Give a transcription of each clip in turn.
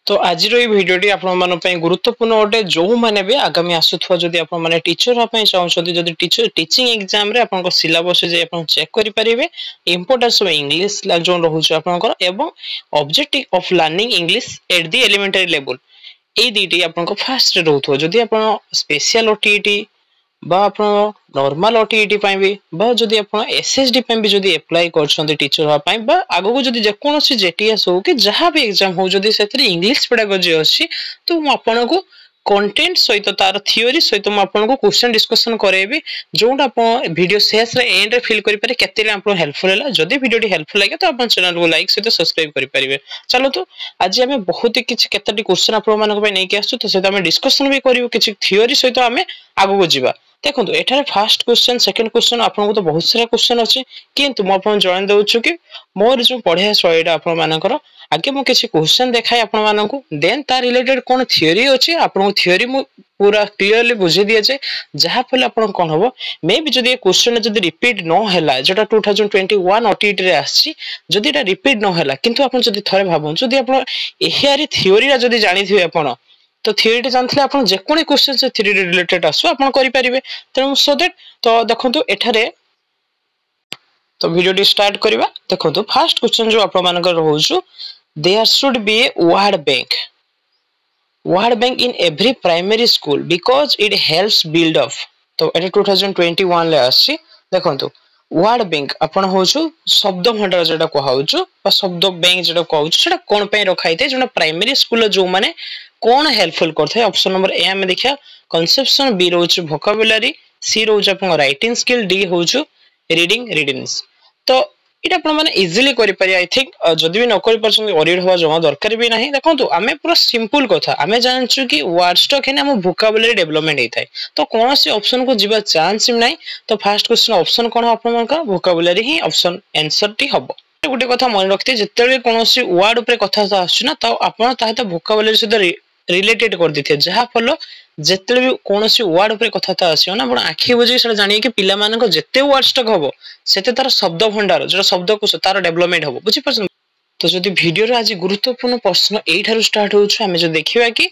तो आज भिडियोटी आपण गुरुत्वपूर्ण गोटे जो मैंने भी आगामी आसुवा जदि आप टीचर हाँ चाहते जदि टीचर टीचिंग एग्जाम रे आपन सिलेबस चेक करि परिबे इंपोर्टेंस ऑफ इंग्लिश जो रहउछ आपनकर एवं objective of learning English at the elementary level ए दीटी आपन फास्ट रहउथो जदि आपन स्पेशल ओटीटी बा आपण नॉर्मल ओटीटी पई भी बा जदि आपण एसएसडी पई भी जदि अप्लाई करछन्ते टीचर हा पई बा आगो को जदि जेकोनोसी जेटीएस हो कि जहां भी एग्जाम हो जदि सेतरी इंग्लिश पेडागोजी अछि तो म आपण को कंटेंट सहित तार थ्योरी सहित म आपण को क्वेश्चन डिस्कशन करेबी जोटा आपण वीडियो शेष रे एंड रे फील करि पारे केते आपण हेल्पफुल हैला जदि वीडियोटी हेल्पफुल लागे तो आपण चैनल को लाइक सहित सब्सक्राइब करि परिबे। चलो तो आज हमें बहुत किछ केतेटी क्वेश्चन आपण मानको पई नै के आसु तो सेता हमें डिस्कशन भी करिवो किछ थ्योरी सहित हमें आगो को जिबा। देखो एठारे फर्स्ट क्वेश्चन सेकंड क्वेश्चन आपन को तो बहुत सारा क्वेश्चन अछि किंतु म आपन जणान दउछु कि मोर जो पढिया स्लाइड आपन मानकर आगे मु किछि क्वेश्चन देखाय आपन मानकु देन ता रिलेटेड कोन थ्योरी अछि आपन को थ्योरी मु पूरा क्लियरली बुझे दिया जाय जहा फल आपन कोन होबो मे भी जदि क्वेश्चन जदि रिपीट न हैला जेटा 2021 ओटीटी रे आछि जदि एटा रिपीट न हैला किंतु आपन जदि थरे भाबन जदि आपन एहियारी थ्योरी रा जदि जानि थिबे आपन तो थ्योरी जानथिले आपण जे कोनी क्वेश्चन से थ्योरी रिलेटेड आसु आपण करि परिबे तेनु सो दैट तो देखंतु एठारे तो वीडियो स्टार्ट करबा। देखंतु फर्स्ट क्वेश्चन जो आपण मानकर रहउछु there should be a word bank in every primary school because it helps build up तो एटा 2021 ले आसी। देखंतु वर्ड बैंक आपण होछु शब्द भंडार जेटा कहउछु बा शब्द बैंक जेटा कहउछु सेटा कोन पय रखाइते जेना प्राइमरी स्कूल जो माने कौन हेल्पफुल करथे। ऑप्शन नंबर ए हमें देखिया कंसेप्शन, बी रोच वोकैबुलरी, सी रोच आपन राइटिंग स्किल, डी होच रीडिंग रीडिंग्स। तो इटा आपण माने इजीली करि पारि आई थिंक जदि भी न करि परछन ओरिड होवा जमा दरकार भी नाही। देखंतु हमें पूरा सिंपल कथा हमें जानछु कि वर्ड स्टॉक हेने हम वोकैबुलरी डेवलपमेंट हेइ थाए तो कौन से ऑप्शन को जीवा चांस ही नाही। तो फर्स्ट क्वेश्चन ऑप्शन कोन आपन मानका वोकैबुलरी ही ऑप्शन आंसर टी हबो। गोटे कथा मन रखते जेतेले कोनोसी वर्ड ऊपर कथा आछु ना तो आपण ताहे वोकैबुलरी से रिलेटेड कर दिथे जहा फल जेते भी कोनोसी वर्ड ऊपर कथा आसीयो ना आपण आखि बुझी से जानिए कि पिला मानक जेते वर्ड स्टॉक हबो सेते तार शब्द भंडार जो शब्द को तार डेवलपमेंट हबो बुझी परछन। तो जदि वीडियो रे आज गुरुत्वपूर्ण प्रश्न एठारु स्टार्ट होछु हमें जो देखिबा कि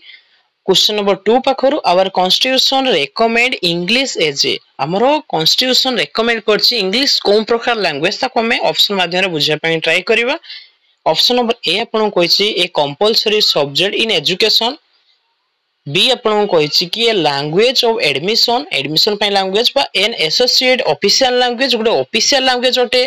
क्वेश्चन नंबर 2 पाखरु our constitution recommend English as a हमरो कॉन्स्टिट्यूशन रेकमेंड करछि इंग्लिश कोन प्रकार लैंग्वेज ता हमें ऑप्शन माध्यम रे बुझिया पई ट्राई करिवा। ऑप्शन नंबर ए आपण कहिछि a compulsory subject in education, B आपण कहिछि कि a language of admission admission पय लैंग्वेज बा एन एसोसिएट ऑफिशियल लैंग्वेज गुडे ऑफिशियल लैंग्वेज ओटे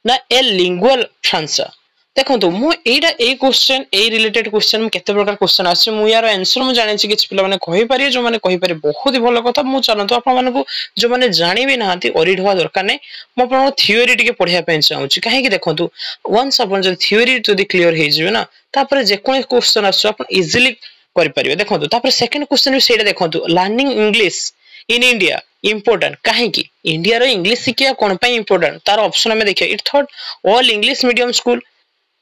ना ए लिंगुअल फ्रांसा। देखंतु मु एटा ए क्वेश्चन ए रिलेटेड क्वेश्चन केते प्रकार क्वेश्चन आसी मु यार आंसर मु जानि छि कि पिला माने कहि पारि जो माने कहि पारि बहुत ही भलो कथा मु चाहतो आपण माने को जो माने जानि भी नाहंती ओरिड होवा दरकार नै मु आपण थ्योरी टिके पढिया पय चाहू छि काहे कि देखंतु वंस आपण जो थ्योरी जदि क्लियर हे जिवे ना तापर जे कोन क्वेश्चन आसु आपण इजीली करि परिबे। देखंतु तापर सेकंड क्वेश्चन भी सेटा देखंतु learning English in India important काहे कि इंडिया रो इंग्लिश सिकिया कोन पय इंपोर्टेंट तार ऑप्शन हमें देखिया it thought all English medium school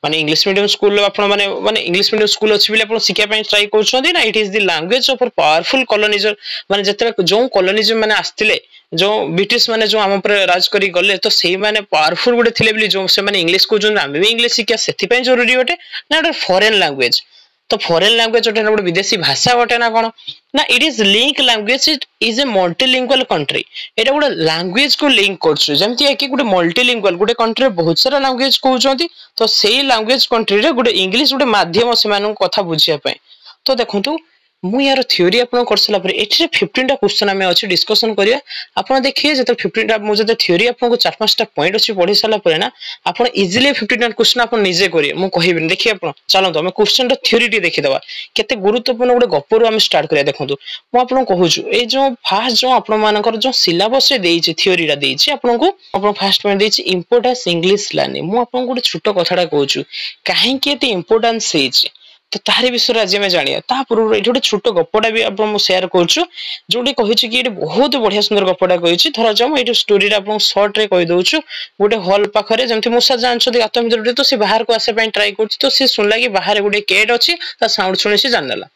माने इंग्लिश मीडियम स्कूल आपण माने इंग्लिश मीडियम स्कूल अछि बिले आपण सिकिया पय ट्राई करछोंदी ना it is the language of powerful coloniser माने जते जो कॉलोनिज्म माने आस्तिले जो ब्रिटिश माने जो हम पर राज करी गले तो सेही माने पावरफुल गुडे थिले बिले जो से माने इंग्लिश को जो हम भी इंग्लिश सिकिया सेति पय जरूरी होटे ना फॉरेन लैंग्वेज तो फॉरेन लैंग्वेज ओटे गोटे विदेशी भाषा ओटे ना कोन ना it is link language it is a multilingual country एटा गोटे लैंग्वेज को लिंक करछु जेमति है कि गोटे मल्टीलिंगुअल गोटे कंट्री बहुत सारा लैंग्वेज कहउचंती तो सेही लैंग्वेज कंट्री रे गोटे इंग्लिश गोटे माध्यम से मानु कथा बुझिया पय। तो देखंतु मु यार थ्योरी आपण करसला पर एठी 15 टा क्वेश्चन हमें अछि डिस्कशन करिया आपण देखिए जते 15 टा मु जते थ्योरी आपण को 4-5 टा पॉइंट अछि पढि सला पर ना आपण इजीली 15 टा क्वेश्चन आपण निजे करिए मु कहिबिन देखिए आपण चलंतो हम क्वेश्चन टा थ्योरी टी देखि दवा केते गुरुत्वपूर्ण गोटे गपरु हम स्टार्ट करिया। देखंतु मु आपण कहूछु ए जो फर्स्ट जो आपण मानकर जो सिलेबस रे देइछि थ्योरी रा देइछि आपण को आपण फर्स्ट पॉइंट देइछि इंपोर्टेंस इंग्लिश लर्निंग मु आपण गोटे छोटो कथाडा कहूछु काहे कि एते इंपोर्टेंस हेछि तो तारे विषय आज हमें जानिया ता पूर्व एठी गोटे छोटो गपडा भी आपण मु शेयर करछु जोडी कहिछि कि एठी बहुत बढ़िया सुंदर गपडा कहिछि धरा जाम एठी स्टोरी रा आपण शॉर्ट रे कहि दउछु गोटे हॉल पाखरे जेमति मुसा जानछथि आत्म मित्र तो से बाहर को आसे पय ट्राई करछि तो से सुनला कि बाहर गोटे केट अछि ता साउंड सुनि से जानला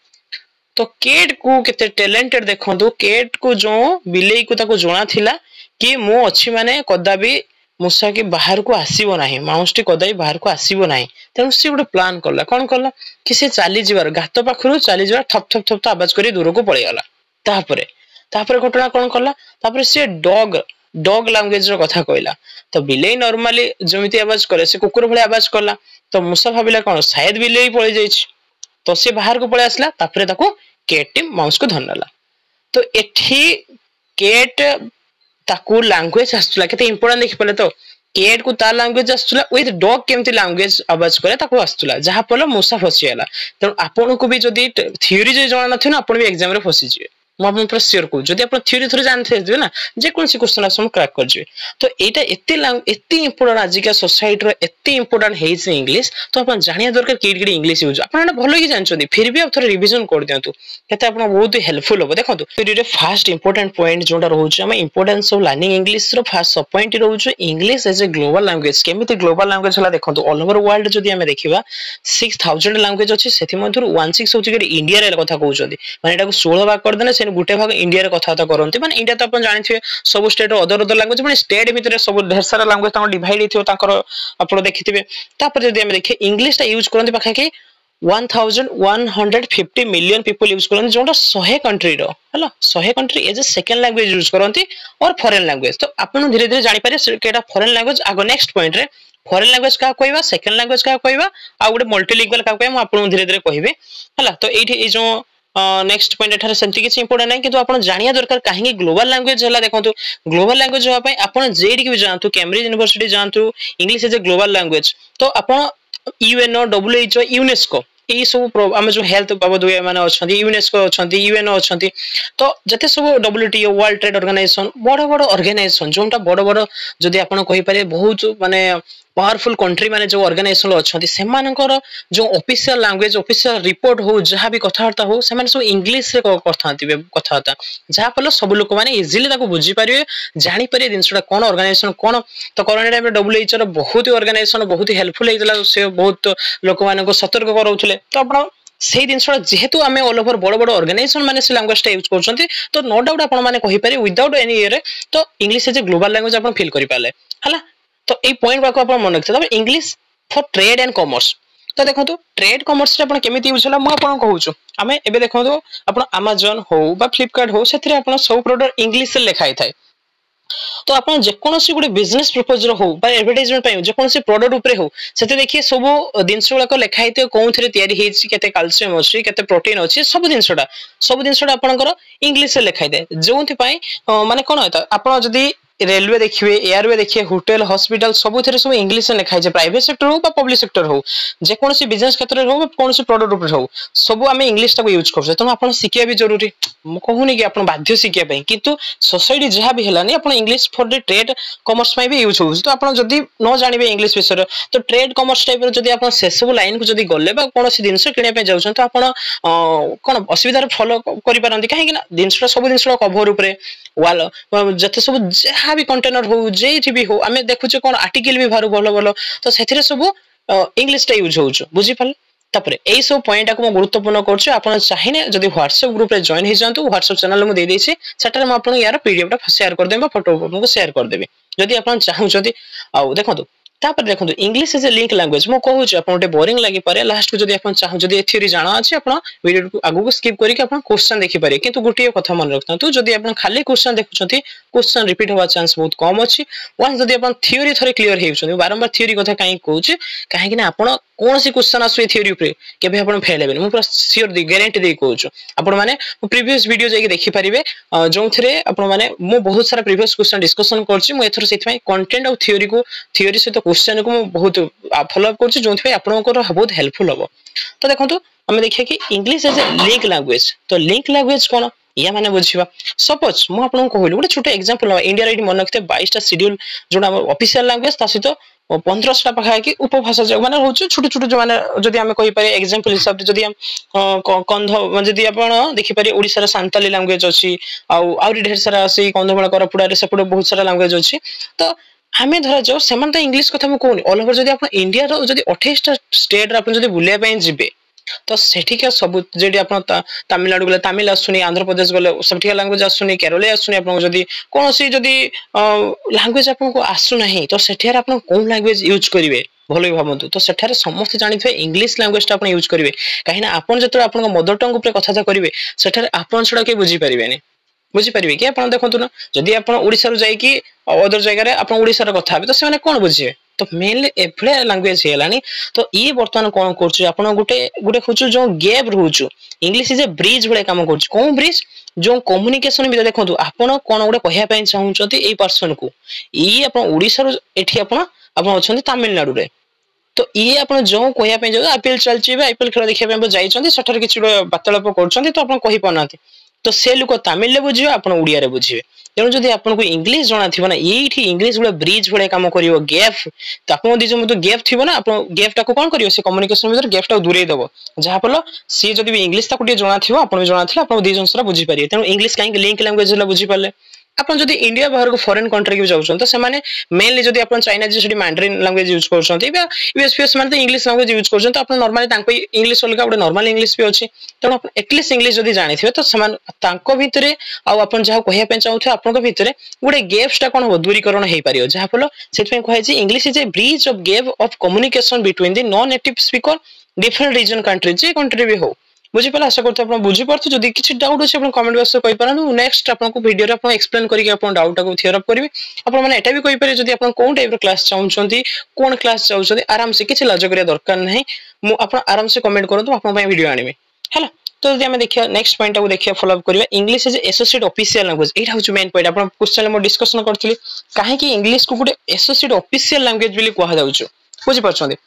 तो केट को केते टैलेंटेड देखंतु केट को जो बिलेई को ताको जोना थिला कि मु अछि माने कदा भी मूषा के बाहर को आसीबो नाही माउस टी कदाई बाहर को आसीबो नाही तेणु से गोटे प्लान करला कोन करला कि से चली जिवार गात पाखरु चली जिवार ठप ठप ठप तो आवाज करी दूर को पळै गला तापरे तापरे घटना कोन करला तापरे से डॉग लैंग्वेज रो कथा कहला तो बिलेई नॉर्मली जमिति आवाज करे से कुकुर भले आवाज करला तो मूषा भाबिला कोन शायद बिलेई पळै जाईछ तो से बाहर को पळै आसला तापरे ताको कैट टी माउस को धरला तो एठी कैट ताकू लैंग्वेज आसुला केते इंपोर्टेंट देखि पले तो कैट को ता लैंग्वेज आसुला विथ डॉग केमती लैंग्वेज आवाज करे ताकू आसुला जहा पले मूषा फसियाला त आपन को भी जदी थ्योरी जे जाना नथिन आपन भी एग्जाम रे फसि जिवे म आपन पर श्योर को जदी आपन थ्योरी थोरे जानथे दिबे ना जे कोन सी क्वेश्चन आसम क्रैक कर जिवे तो एटा एते इंपोर्टेंट आज का सोसाइटी रो एते इंपोर्टेंट हेइ से इंग्लिश तो आपन जानिया दरकार केडी इंग्लिश यूज आपन भलो ही जानछोदी फिर भी आप थोरे रिवीजन कर दियंतु केते आपन बहुत हेल्पफुल हो देखंतु थ्योरी रे फर्स्ट इंपोर्टेंट पॉइंट जोडा रहउछ हम इंपोर्टेंस ऑफ लर्निंग इंग्लिश रो फर्स्ट सब पॉइंट रहउछ English as a global language केमिति ग्लोबल लैंग्वेज हला देखंतु ऑल ओवर वर्ल्ड जदी हमें देखिबा 6000 लैंग्वेज अछि सेति मधुर 16 होछि कि इंडिया रे कथा कहउछोदी माने एटा को 16 भाग कर देने से गुटे भाग इंडिया रे कथा करंती माने इंडिया तो अपन जानिथिबे सब स्टेट रो अदर लैंग्वेज माने स्टेट भीतर सब ढेर सारा लैंग्वेज ता डिवाइड हिथिबो ताकर आपण देखिथिबे तापर जदी हम देखे इंग्लिश ता यूज करंती पाखा कि 1150 मिलियन पीपल यूज करंती जोंटा 100 कंट्री रो हला 100 country as a second language use करंती और फॉरेन लैंग्वेज तो आपण धीरे धीरे जानि पारे केटा फॉरेन लैंग्वेज आगो नेक्स्ट पॉइंट रे फॉरेन लैंग्वेज का कहबा सेकंड लैंग्वेज का कहबा आ गुटे मल्टीलिंगुअल का कहबा आपण धीरे धीरे कहिबे हला तो एठी ए जो नेक्स्ट पॉइंट एठारे सेंति किछ इंपोर्टेंट नै किंतु आपण जानिया दरकार काहे ग्लोबल लैंग्वेज हला देखंतु ग्लोबल लैंग्वेज होबा पय आपण जेडी के भी जानतु कैम्ब्रिज यूनिवर्सिटी जानतु English is a global language तो आपण यूएनओ डब्ल्यूएचओ यूनेस्को ए सब हम जो हेल्थ बाबद माने अछंती यूनेस्को अछंती यूएनओ अछंती तो जते सब डब्ल्यूटीओ वर्ल्ड ट्रेड ऑर्गेनाइजेशन बड़ बड़ ऑर्गेनाइजेशन जोंटा बड़ बड़ जदी आपण कहि पारे बहुत माने पावरफुल कंट्री माने जो ऑर्गेनाइजेशन अछंती सेमानकर जो ऑफिशियल लैंग्वेज ऑफिशियल रिपोर्ट हो जहां भी कथावार्ता हो से माने सब इंग्लिश रे करथांती कथावार्ता जहां पले सब लोक माने इजीली ताको बुझी पारिबे जानि पारे दिनसटा कोन ऑर्गेनाइजेशन कोन तो कोरोना टाइम रे डब्ल्यूएचओ रो बहुत ऑर्गेनाइजेशन बहुत हेल्पफुल हेतला से बहुत लोक माने को सतर्क करौथले तो आपण से जिनसटा जेहेतु आमे ऑल ओवर बड़ बड़ ऑर्गेनाइजेशन माने से लैंग्वेज टा यूज करछंती तो नो डाउट आपण माने कहि पारे विदाउट एनी ईयर तो English is a global language आपण फील करि पाले हला तो ए पॉइंट बाको आपण मन रखते तबे English for trade and commerce तो देखंतु ट्रेड कॉमर्स रे आपण केमिति यूज होला म आपण कहूछु आमे एबे देखंतु आपण Amazon हो बा फ्लिपकार्ट हो सेथिरे आपण सब प्रोडक्ट इंग्लिश रे लिखाई थाए तो आपण जे कोनोसी गुडे बिजनेस प्रपोजल हो बा एडवर्टाइजमेंट पय जे कोनोसी प्रोडक्ट ऊपर हो सेते देखिए सब दिनसोळा को लिखाई ते कोउथरे तयारी हेछि केते कैल्शियम अछि केते प्रोटीन अछि सब दिनसोडा आपनकर इंग्लिश रे लिखाई दे जोंथि पय माने कोन होता आपण जदी रेलवे देखिए एयरवे देखिए होटल हॉस्पिटल सब थरे सब इंग्लिश में लिखाई छै प्राइवेट सेक्टर हो बा पब्लिक सेक्टर हो जे कोनोसी बिजनेस क्षेत्र हो बा कोनोसी प्रोडक्ट ऊपर हो सब आमे इंग्लिश ता को यूज करछे त आपण सिकिया भी जरूरी म कहूनी कि आपण बाध्य सिकिया पय किंतु सोसाइटी जहा भी हेलानी आपण English for the trade commerce में भी यूज हो तो आपण जदी न जानिबे इंग्लिश विषय तो ट्रेड कॉमर्स टाइप रो जदी आपण से सब लाइन को जदी गले बा कोनोसी दिनस किने पे जाउछन तो आपण कोन असुविधा रे फॉलो करि पारंती काहे कि ना दिनसटा सब दिनसटा कवर ऊपर वाल जते सब जहा भी कंटेनर हो जेठी भी हो आमे देखुचे कोन आर्टिकल भी भारो भलो भलो तो सेथिरे सब इंग्लिश टा यूज होउछ बुझी पाल तापरे एई सब पॉइंट को गुरुत्वपूर्ण करछु आपण चाहिने जदी व्हाट्सएप ग्रुप रे जॉइन हे जानतु व्हाट्सएप चैनल में दे देछि सेटर म आपण यार पीडीएफ टा शेयर कर देबा फोटो को शेयर कर देबे जदी आपण चाहू जदी आ देखंतु तापर देखंतु English is A link language मो कहू छी आपण बोरिंग लागि पारे लास्ट को जदी आपण चाहू जदी थ्योरी जाना अछि आपण वीडियो को आगु को स्किप करी के आपण क्वेश्चन देखि पारे किंतु गुटिए कथा मन रखतु जदी आपण खाली क्वेश्चन देखुछंती क्वेश्चन रिपीट होवा चांस बहुत कम अछि वंस जदी आपण थ्योरी थरे क्लियर हेउछंती बारंबार थ्योरी कथा काई कहू छी काहे कि ना आपण कोन सी क्वेश्चन आसु थ्योरी ऊपर केबे आपण फेल हेबे मु पूरा श्योर दी गारंटी दे कहू छी आपण माने प्रीवियस वीडियो जाई देखि पारिबे जो थरे आपण माने मु बहुत सारा प्रीवियस क्वेश्चन डिस्कशन करछि मु एथर सेति में कंटेंट और थ्योरी से तो क्वेश्चन को बहुत फॉलो अप करछि जोंथि आपनकर बहुत हेल्पफुल हो तो देखंतु हम देखिए कि English is A link language तो लिंक लैंग्वेज कोन या माने बुझिबा सपोज मु आपन कहलु गोटे छोटे एग्जांपल इंडिया रे मन रखते 22 टा शेड्यूल जोडा ऑफिशियल लैंग्वेज ता सहित 15 टा पाखा कि उपभाषा जो माने होछ छोटे छोटे जो माने जदी हम कहि पारे एग्जांपल हिसाब जदी हम कंध जदी आपण देखि पारे ओडिसा रा सांताली लैंग्वेज अछि आउरी ढेर सारा अछि कंधमाल करपुडा रे सेपड बहुत सारा लैंग्वेज अछि तो हमें धरा जो सेमान इंग्लिश कथा मु कहूनी ऑल ओवर जदी आपण इंडिया रो जदी 28 टा स्टेट रे आपण जदी बुलिया पय जिबे तो सेठिका सब जेडी आपण तमिलनाडु गले तमिल आसुनी आंध्र प्रदेश गले सेठिका लैंग्वेज आसुनी केरल आसुनी आपण जदी कोनोसी जदी लैंग्वेज आपण को आसु नाही तो सेठियार आपण कोन लैंग्वेज यूज करिवे भलो भाबंतु तो सेठारे समस्त जानिथे इंग्लिश लैंग्वेज टा आपण यूज करिवे काहेना आपण जतो आपण मदर टंग ऊपर कथा करिवे सेठारे आपण छडा के बुझी परिबेनी बुझी परिबे कि आपण देखंतु ना जदी आपण ओडिसा रु जाई कि अदर जगह रे आपण ओडिसा रे कथा तो से माने कोन बुझिवे तो मेनली एभले लैंग्वेज हेलानी तो ये वर्तमान कोन करछु आपण गुटे गुटे खोजु जो गैप रहउछु इंग्लिश इज ए ब्रिज भले काम करछु कोन ब्रिज जो कम्युनिकेशन भी देखंतु आपण कोन गुटे कहिया पय चाहउछथि ए पर्सन को ई आपण ओडिसा रु एठी आपण आपण अछंती तमिलनाडु रे तो ये आपण जो कहिया पय जो आईपीएल चलची आईपीएल खेल देखिया पय जाइछंती सठर किछि वार्तालाप करछंती तो आपण कहि पनाती तो से लोक तमिल ले बुझियो आपण उड़िया रे बुझिवे तेणु जदि आपन को इंग्लिश जणा थिबो ना एठी इंग्लिश गुला ब्रिज भले काम करिवो गैप तो आपन दिजो मतो गैप थिबो ना आपन गैप टाको कोन करियो से कम्युनिकेशन भीतर गैप टाको दूरे देबो जहा फल सी जदि भी इंग्लिश ताको जणा थिबो आपन भी जणा थिला आपन दी जनसरा बुझी पारिए तेणु इंग्लिश काई लिंक लैंग्वेज ला बुझी पाले अपन जदि इंडिया बाहर को फॉरेन कंट्री के जाउछन तो से माने मेनली जदि अपन चाइना जे मैंड्रिन लैंग्वेज यूज करछन बा यूएसपीएस माने तो इंग्लिश लैंग्वेज यूज करछन तो अपन नॉर्मली तांको इंग्लिश अलगा गोटे नॉर्मल इंग्लिश भी अछि तेणु अपन एटलीस्ट इंग्लिश जदि जानिथिबे तो समान तांको भितरे आ अपन जहा कहिया पे चाहउथे अपन को भितरे गोटे गैप्स टा कोन हो दूरीकरण हे पारियो जहा फल सेतपे कहै छी English is a bridge of gap of communication between the non native speaker different reason country J country भी हो बुझी पाला आशा करते आपण बुझी पारथु जदी किछि डाउट अछि आपण कमेंट बॉक्स में कहि पारनु नेक्स्ट आपण को वीडियो रे आपण एक्सप्लेन करिके आपण डाउट को क्लियर अप करिवे आपण माने एटा भी कहि पारे जदी आपण कोन टाइप रो क्लास चाहउछंती कोन क्लास चाहउछंती आराम से किछि लाज करिया दरकार नाही मु आपण आराम से कमेंट करंतु आपण पय वीडियो आनिबे हैला तो जदी हम देखिया नेक्स्ट पॉइंट को देखिया फॉलो अप करिवा English is associate official language एटा होछ मेन पॉइंट आपण क्वेश्चन में डिस्कशन करथिली काहे कि इंग्लिश को गुटे एसोसिएट ऑफिशियल लैंग्वेज बिली कहवा जाउछ बुझी परछंदी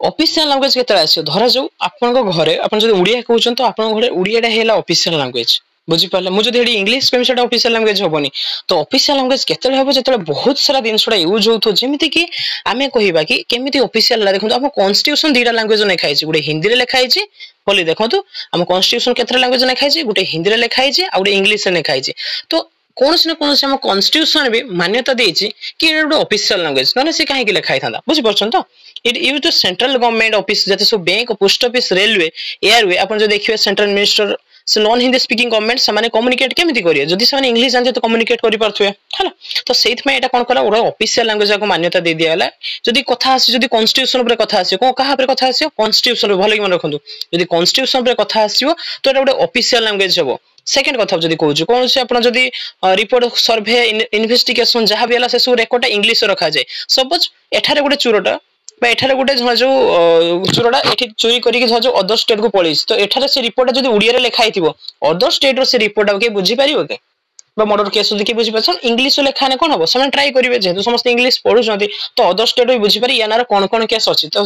ऑफिशियल लैंग्वेज केतरा आसी धरा जो आपन को घरे आपन जदी उड़िया कहउछन तो आपन घरे उड़ियाडा हेला ऑफिशियल लैंग्वेज बुझी पाले मु जदी हेडी इंग्लिश कम सेटा ऑफिशियल लैंग्वेज होबनी तो ऑफिशियल लैंग्वेज केतले होबो जेतले बहुत सारा दिन सडा यूज होतो जेमिति कि आमे कहिबा कि केमिति ऑफिशियल ला देखंतु आपन कॉन्स्टिट्यूशन दीटा लैंग्वेज ने खाइछि गुटे हिंदी रे लिखाइ छि बोली देखंतु हम कॉन्स्टिट्यूशन केतरा लैंग्वेज ने खाइछि गुटे हिंदी रे लिखाइ छि आ गुटे इंग्लिश रे ने खाइछि तो कोनसे न कोनसे हम कॉन्स्टिट्यूशन भी मान्यता देछि कि एटा ऑफिशियल लैंग्वेज नने से काहे कि लिखाइ थांदा बुझी परछन तो it use to central government office जते so bank post office railway airway अपन जो देखियो सेंट्रल मिनिस्टर से नॉन हिंदी स्पीकिंग गवर्नमेंट सामाने कम्युनिकेट केमिति करिए जदि सामाने इंग्लिश जानते तो कम्युनिकेट करि परथुए हला तो सेथ में एटा कोन करा ओरा ऑफिशियल लैंग्वेज को मान्यता दे दियाला जदि कथा आसी जदि कॉन्स्टिट्यूशन ऊपर कथा आसी को कहा ऊपर कथा आसी कॉन्स्टिट्यूशन भलो कि मन रखंतु जदि कॉन्स्टिट्यूशन ऊपर कथा आसीयो तो एटा ओडे ऑफिशियल लैंग्वेज हेबो सेकंड कथा जदि कहूछु कोन से आपण जदि रिपोर्ट सर्वे इन्वेस्टिगेशन जहा भी हला से सब रेकॉर्ड इंग्लिश रखा जाय सपोज एठारे गोटे चुरोटा बा एठारे गोटे जो चुरोटा एठी चोरी करी के जो अदर स्टेट को पळिस तो एठारे से रिपोर्ट जदि उड़िया रे लिखा हिथिबो अदर स्टेट रो से रिपोर्ट के बुझी पारिबो के बा मर्डर केस जदि के बुझी पाछन इंग्लिश लेखाने कोन हबो समान ट्राई करिवे जेतु समस्त इंग्लिश पढुछंती तो अदर स्टेट भी बुझी पारि यानार कोन केस अछि तो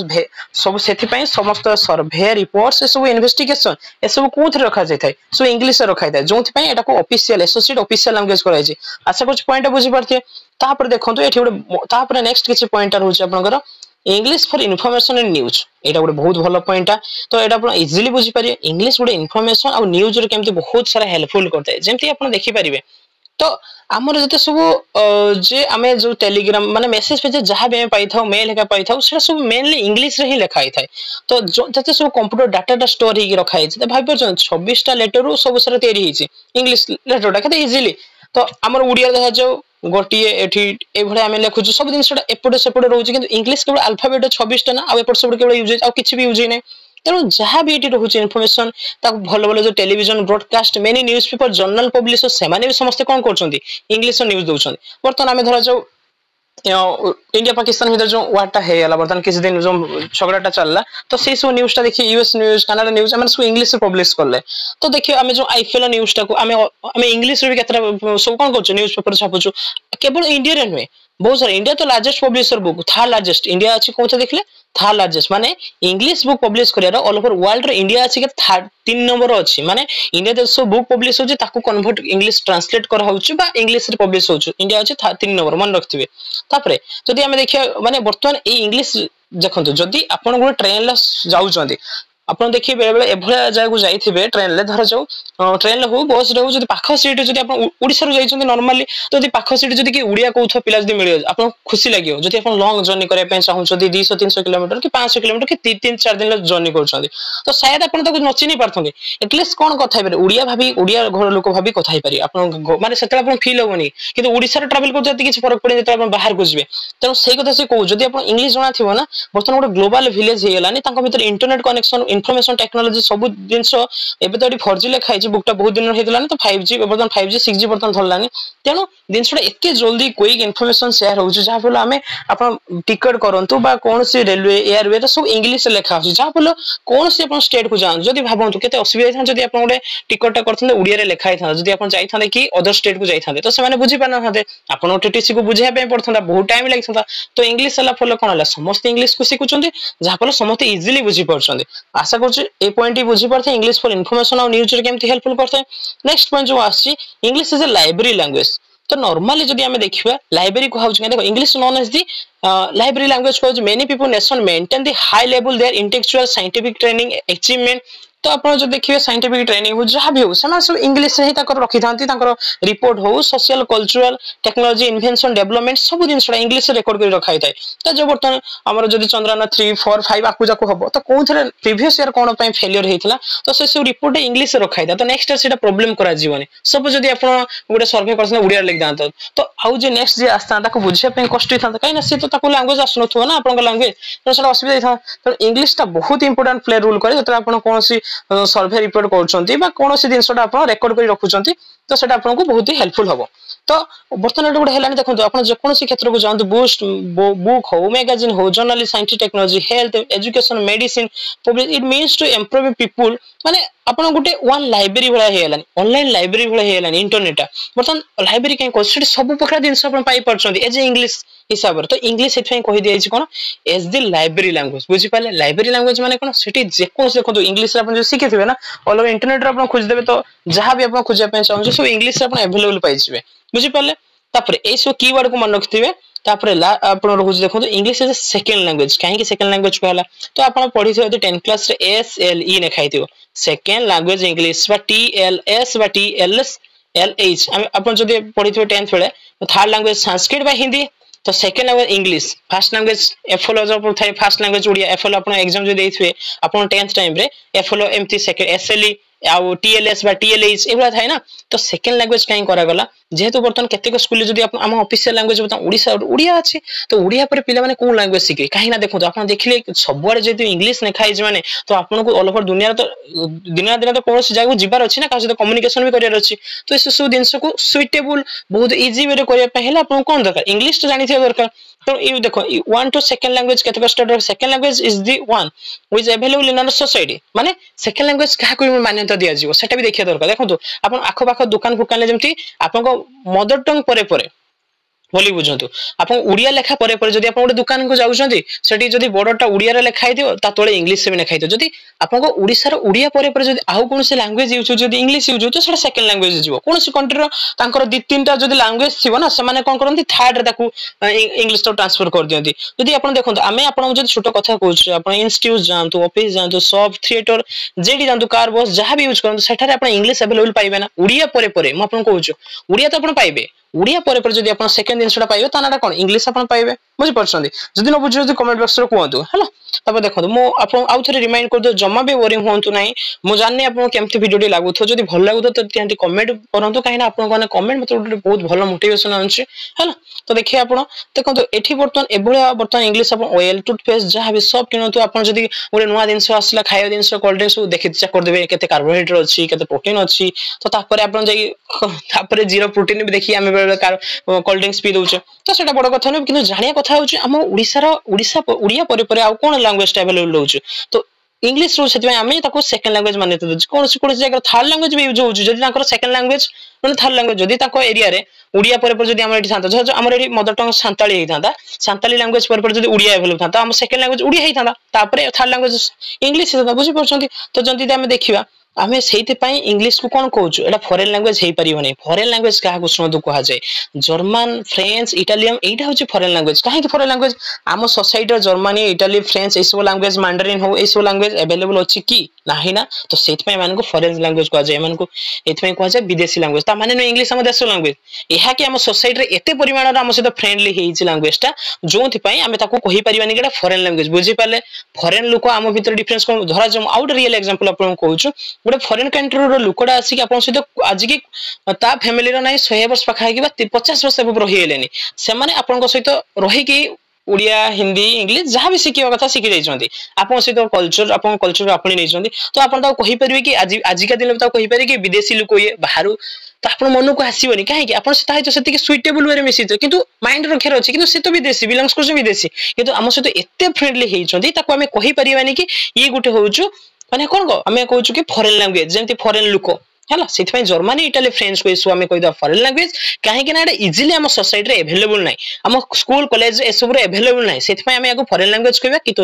सब सेथि पय समस्त सर्वे रिपोर्ट्स सब इन्वेस्टिगेशन ए सब कोथ रखा जाय थाय सो इंग्लिश रे रखा थाय जोंथि पय एटा को ऑफिशियल एसोसिएट ऑफिशियल लैंग्वेज कराय छी आशा कुछ पॉइंट बुझी पारथिए तापर देखंतु एठी गोटे तापर नेक्स्ट किछि पॉइंटर होछि आपनकर English for information and news एटा गोटे बहुत भलो पॉइंट तो एटा आपण इजीली बुझी पारिए इंग्लिश गोटे इन्फॉर्मेशन और न्यूज रे केमते बहुत सारा हेल्पफुल करते जेमति आपण देखि पारिबे तो आमर जते सब जे आमे जो टेलीग्राम माने मेसेज पे जहा भी पाई थाउ मेल हेका पाई थाउ सेटा सब मेनली इंग्लिश रे ही लिखाई थाय तो जते सब कंप्यूटर डाटा स्टोर ही रखाई छै त भाइ परछन 26 टा लेटर रो सब सारा तैयारी हिची इंग्लिश लेटर टा कते इजीली तो आमर उड़िया देखा जाऊ गोटिए एठी ए भले आमे लेखुछु सब दिन सेटा एपटे सेपटे रहउछि किंतु इंग्लिश केवल अल्फाबेट 26 टा ना आ एपटे सेपटे केवल यूज आ किछि भी यूज नै तेणु जहाँ भी ये रोचे इनफॉरमेशन भल भल जो television broadcast many newspaper journal publisher से भी समस्त कौन कर इंग्लिश न्यूज दौरान बर्तमान आम धरा जाऊ इंडिया पाकिस्तान भीतर जो वार्ता है बर्तमान किसी दिन जो झगड़ाटा चलला तो से सब न्यूज टा देखिए यूएस न्यूज कनाडा न्यूज आम सब इंग्लिश पब्लिश कले तो देखिए आम जो आईपीएल न्यूज टाक आम इंग्लिश भी केतरा सब कौन कर न्यूज पेपर छापुचु केवल इंडिया रे नुहे बहुत सारा इंडिया तो largest publisher book third largest India अच्छी कौन देखले थर्ड लार्जेस्ट माने इंग्लिश बुक पब्लिश करियार ऑल ओवर वर्ल्ड रे इंडिया अच्छी के थर्ड 3 नंबर अच्छी माने इंडिया देश बुक पब्लिश होची ताकू कन्वर्ट इंग्लिश ट्रांसलेट कर होची बा इंग्लिश रे पब्लिश होची इंडिया अच्छी 3 नंबर मन रखथिबे तापरे जदी हमें देखिया माने वर्तमान ए इंग्लिश देखंतु जदी आपण गो ट्रेन ला जाउचंदी ଆପଣ ଦେଖିବେ बेले बेले एभलिया जायगु जाइथिबे ट्रेन ले धर जाऊ ट्रेन ले हो बस रे हो जदी पाख सीट जदी आपण ओडिसा रो जाइछन नॉर्मली तो जदी पाख सीट जदी कि उड़िया कहउथ पिला जदी मिलियो आपण खुशी लागियो जदी आपण लॉन्ग जर्नी करे पे चाहू जदी 200 300 किलोमीटर कि 500 किलोमीटर कि 3 4 दिन जर्नी करछन तो शायद आपण ताको नचिनी पारथंगे एटलीस्ट कोन कथा हेबे उड़िया भाबी उड़िया घर लोक भाबी कथा हे पारी आपण माने सेतला आपण फील होनी किंतु ओडिसा रे ट्रैवल कर जदी किछ फरक पड़े जते आपण बाहर को जिवे त सेही कथा से कहू जदी आपण इंग्लिश जणा थिबो ना बर्तन गोटे ग्लोबल विलेज हे गेलानी ताको भीतर इंटरनेट कनेक्शन इन्फॉर्मेशन टेक्नोलॉजी सब जिंस एबे तो 4G लेखा है बुकटा बहुत दिन हेतलानी तो 5G बर्तन 5G 6G बर्तन धरलानी तेणु जिनसटा एते जल्दी क्विक इन्फॉर्मेशन शेयर हो जहा फल आमे आपण टिकट करंतु बा कोन से रेलवे एयरवे तो सब इंग्लिश लेखा हो जहा फल कोन से आपण स्टेट को जान जदी भाबंतु केते असुविधा था जदी आपण गोटे टिकटटा करथले उड़िया रे लेखा था जदी आपण जाई थाने कि अदर स्टेट को जाई थाने तो से माने बुझी पाना थाते आपण टीटीसी को बुझिया पे पड़थंदा बहुत टाइम लागथंदा तो इंग्लिश वाला फल कोन हला समस्त इंग्लिश को सिखुचंदी जहा फल समस्त इजीली बुझी पड़छंदी आशा करछु ए पॉइंट ही बुझी पड़थे इंग्लिश फॉर इन्फॉर्मेशन और न्यूज रे केमती हेल्पफुल करथे नेक्स्ट पॉइंट जो आछि English is a library language तो नॉर्मली जदी हमें देखिबा लाइब्रेरी को हाउस देखो English known as the library language को many people nation maintain the high level their intellectual scientific training achievement तो आपण जो देखिए साइंटिफिक ट्रेनिंग हो जहाँ भी हो सब इंग्लिश ही रखी था रिपोर्ट हो social cultural technology invention development सब जिन इंग्लिश रेकर्ड कर रखा था तो जो बर्तमान आमर जो चंद्रयान 3 4 5 आकु जाकु हम तो कौन थे प्रीवियस ईयर कौन फेलियर होता तो से सब रिपोर्ट इंग्लिश रखा था तो नेक्स्ट ईयर से प्रॉब्लम करा जीवनी सब जब आप गोटे सर्वे कर उड़िया लिख था तो आउ जे नेक्स्ट जे आसता बुझापी कष्ट होता कहीं सी तो लैंग्वेज आसुन ना आप लैंग्वेज तो सर असुविधा तो इंग्लिश बहुत इंपोर्टेंट प्ले रोल करे जो आप कौन सर्वे रिपोर्ट करछंती बा कोनोसी जिनसटा आपण रेकॉर्ड करी रखुछंती तो सेटा आपन को बहुत ही हेल्पफुल हबो तो बर्तमान गोटे हेलानी देखो आप जेकोसी क्षेत्र को जातु बूस्ट बुक हो मैगजीन हो journalist scientific technology health education medicine public it means to improve people माने आपण गोटे वन लाइब्रेरी भला हेलानी ऑनलाइन लाइब्रेरी भला हेलानी इंटरनेट बर्तमान लाइब्रेरी कहीं कोसेट सब प्रकार जिनस आपण पाई परछंती एज इंग्लिश हिसाब रे तो इंग्लिश एथै कहि दियै छी कोन एज द लाइब्रेरी लैंग्वेज बुझी पाले लाइब्रेरी लैंग्वेज माने कोन सेठी जेकोस देखो इंग्लिश रे आपण जो सिखिथिबे ना ऑल ओवर इंटरनेट रे आपण खोज देबे तो जहां भी आपण खोजिया पे चाहू सब इंग्लिश रे आपण अवेलेबल पाई जिवे बुझी पाले तापर ए सब कीवर्ड को मन रखथिबे तापर आपण रहु देखो इंग्लिश इज सेकंड लैंग्वेज काहे कि सेकंड लैंग्वेज कहला तो आपण पढी थियो 10th क्लास रे SLE लिखाई थियो सेकंड लैंग्वेज इंग्लिश बा TLS बा TLS आपण जदी पढी थियो 10th बेले थर्ड लैंग्वेज संस्कृत बा हिंदी तो second language English first language FLO जो थाए फर्स्ट लैंग्वेज ओडिया एफएलओ आपण एग्जाम जो देइथवे आपण 10th टाइम रे एफएलओ एमटी सेकंड SLE आउ TLS बा TLH एबला थाए ना तो सेकंड लैंग्वेज काई करा गला जेहेतु बर्तन केतेक स्कूल जदी हम ऑफिशियल लैंग्वेज बता ओडिसा ओडिया अछि तो ओडिया पर पिला माने कोन लैंग्वेज सिखे काहे ना देखो आपण देखिले सबवार जेतु इंग्लिश नेखाइ जे माने तो आपण को ऑल ओवर दुनिया तो दिन दिन तो कोन से जागो जिबार अछि ना का से कम्युनिकेशन भी करियर अछि तो इस सब दिन को सुइटेबल बहुत इजी वे रे करिया पहले आपण कोन दरकार इंग्लिश तो जानि थे दरकार तो यू देखो वन टू सेकंड लैंग्वेज केतेक study second language is the one which available in our society माने सेकंड लैंग्वेज का कोई मान्यता दिया जीवो सेटा भी देखिया दरकार देखो आपण आखो पाखो दुकान फुकान ले जेमती आपण को मदर टंग परे परे बोली बुझंतु आपण उड़िया लेखा परे परे जदी आपण गोटे दुकान को जाउछंती सेठी जदी बडटा उड़िया रे लेखाइ दियो ता तळे इंग्लिश से लेखाइ दियो जदी आपण को ओडिसा रो उड़िया परे परे जदी आउ कोन से लैंग्वेज यूज जदी इंग्लिश यूज तो सेटा सेकंड लैंग्वेज जीवो कोन से कंट्री रो तांकर दि तीनटा जदी लैंग्वेज थिबो ना से माने कोन करंती थर्ड रे ताकू इंग्लिश तो ट्रांसफर कर दियंती जदी आपण देखंतु आमे आपण जदी छोटो कथा कहूछ आपण इंस्टीट्यूट जानतु ऑफिस जानतु शॉप थिएटर जेडी जानतु कार बस जहां भी यूज करंतु सेठारे आपण इंग्लिश अवेलेबल पाइबे ना उड़िया परे परे म आपण कहूछ उड़िया तो आपण पाइबे उड़िया परे परे जदी आपण सेकंड जिनसटा पाइबे तानाटा कोन इंग्लिश आपण पाइबे बुझि परछंदी जदी न बुझियो जदी कमेंट बॉक्स रे कहंतु हला तब देखो मो आपण आउ थरे रिमाइंड कर दो जम्मा भी बोरिंग होंतु नाही मो जानने आपण केमती वीडियो लागु थो जदी भल लागु तो त्यंती कमेंट करंतु काहेना आपण कोने कमेंट मते बहुत भलो मोटिवेशन आनछि हला तो देखिए आपण देखंतु एठी बर्तन इंग्लिश आपण ऑयल टूथपेस्ट जहां भी सब किनंतु आपण जदी ओरे नुवा दिनस आसला खाया दिनस कोल्ड ड्रिंक्स देखि चेक कर देबे केते कार्बोहाइड्रेट अछि केते प्रोटीन अछि तो तापरे आपण जाई तापरे जीरो प्रोटीन भी देखि आमे कोल्ड ड्रिंक्स पी दउछे तो सेटा बड़ कथा नै किंतु जानिया कथा होछि हम ओडिसा उड़िया परे परे आ कोन लैंग्वेज अवेलेबल होछि तो इंग्लिश रो सेति आमे ताको सेकंड लैंग्वेज मान्यता दउछि कोन जगह थर्ड लैंग्वेज भी यूज होछि जदी ताकर सेकंड लैंग्वेज माने थर्ड लैंग्वेज जदी ताको एरिया रे उड़िया परे परे जदी हमर एठी थांता जो हमर एठी मदर टंग सांताली हेई थांता सांताली लैंग्वेज परे परे जदी उड़िया अवेलेबल थांता हम सेकंड लैंग्वेज उड़िया हेई थांता तापरे थर्ड लैंग्वेज इंग्लिश थांता बुझि परछंती तो जदी हम देखिबा आमे सेहिते पई इंग्लिश को कोन कहउछु एटा फॉरेन लैंग्वेज हेई परिबो नै फॉरेन लैंग्वेज काहा को सुनदु कहा जाय जर्मन फ्रेंच इटालियन एटा होची फॉरेन लैंग्वेज काहे कि फॉरेन लैंग्वेज आम सोसाइटी जर्मनी इटाली फ्रेंच ए सब लैंग्वेज मैंडरिन हो ए सब लैंग्वेज अवेलेबल अछि की नाही ना तो सेहिते पई मान को फॉरेन लैंग्वेज कहा जाय मान को एत पई कहा जाय विदेशी लैंग्वेज ता माने इंग्लिश हम देश लैंग्वेज एहा कि हम सोसाइटी रे एते परिमाण हम सहित फ्रेंडली हेई लैंग्वेज ता जोंथि पई आमे ताको कहि परिबानी कि फॉरेन लैंग्वेज बुझी पाले फॉरेन लोक आम भीतर डिफरेंस कोन धरा जम आउट रियल एग्जांपल आपन कहउछु गोटे फॉरेन कंट्री रो लोकडा आसी कि आपन सहित आज की ता फैमिली रो नै 100 वर्ष पाखा कि 50 वर्ष अब रहि हेलेनी से माने आपन सहित रहि कि उड़िया हिंदी इंग्लिश जहाँ भी शिखिबा कथा शिखि जाइछन्ती आपन सहित कल्चर आपणी नै तो आपन ता कहि परिबे कि आज का दिन ता कहि परिबे कि विदेशी लोक ये बाहरु तो आप मन को आसबनी कहीं आप से सुइटेबल वे मिसी किंतु माइंड रखार अच्छे कि तो विदेशी बिलंग्स कर विदेशी किंतु आम सहित एते फ्रेंडली होती आम कहि परिबानी कि ये गोटे हूँ माने कौन को आम कहूँ कि फॉरेन लैंग्वेज जमी फॉरेन लोक है से जर्मनी इटाली फ्रेंच को इसु आम कहीदा फॉरेन लैंग्वेज कहीं इजिली आम सोसाइटी एवेलेबल ना आम स्कूल कॉलेज एसबू एवेलेबल ना से आम फॉरेन लैंग्वेज कहवा कि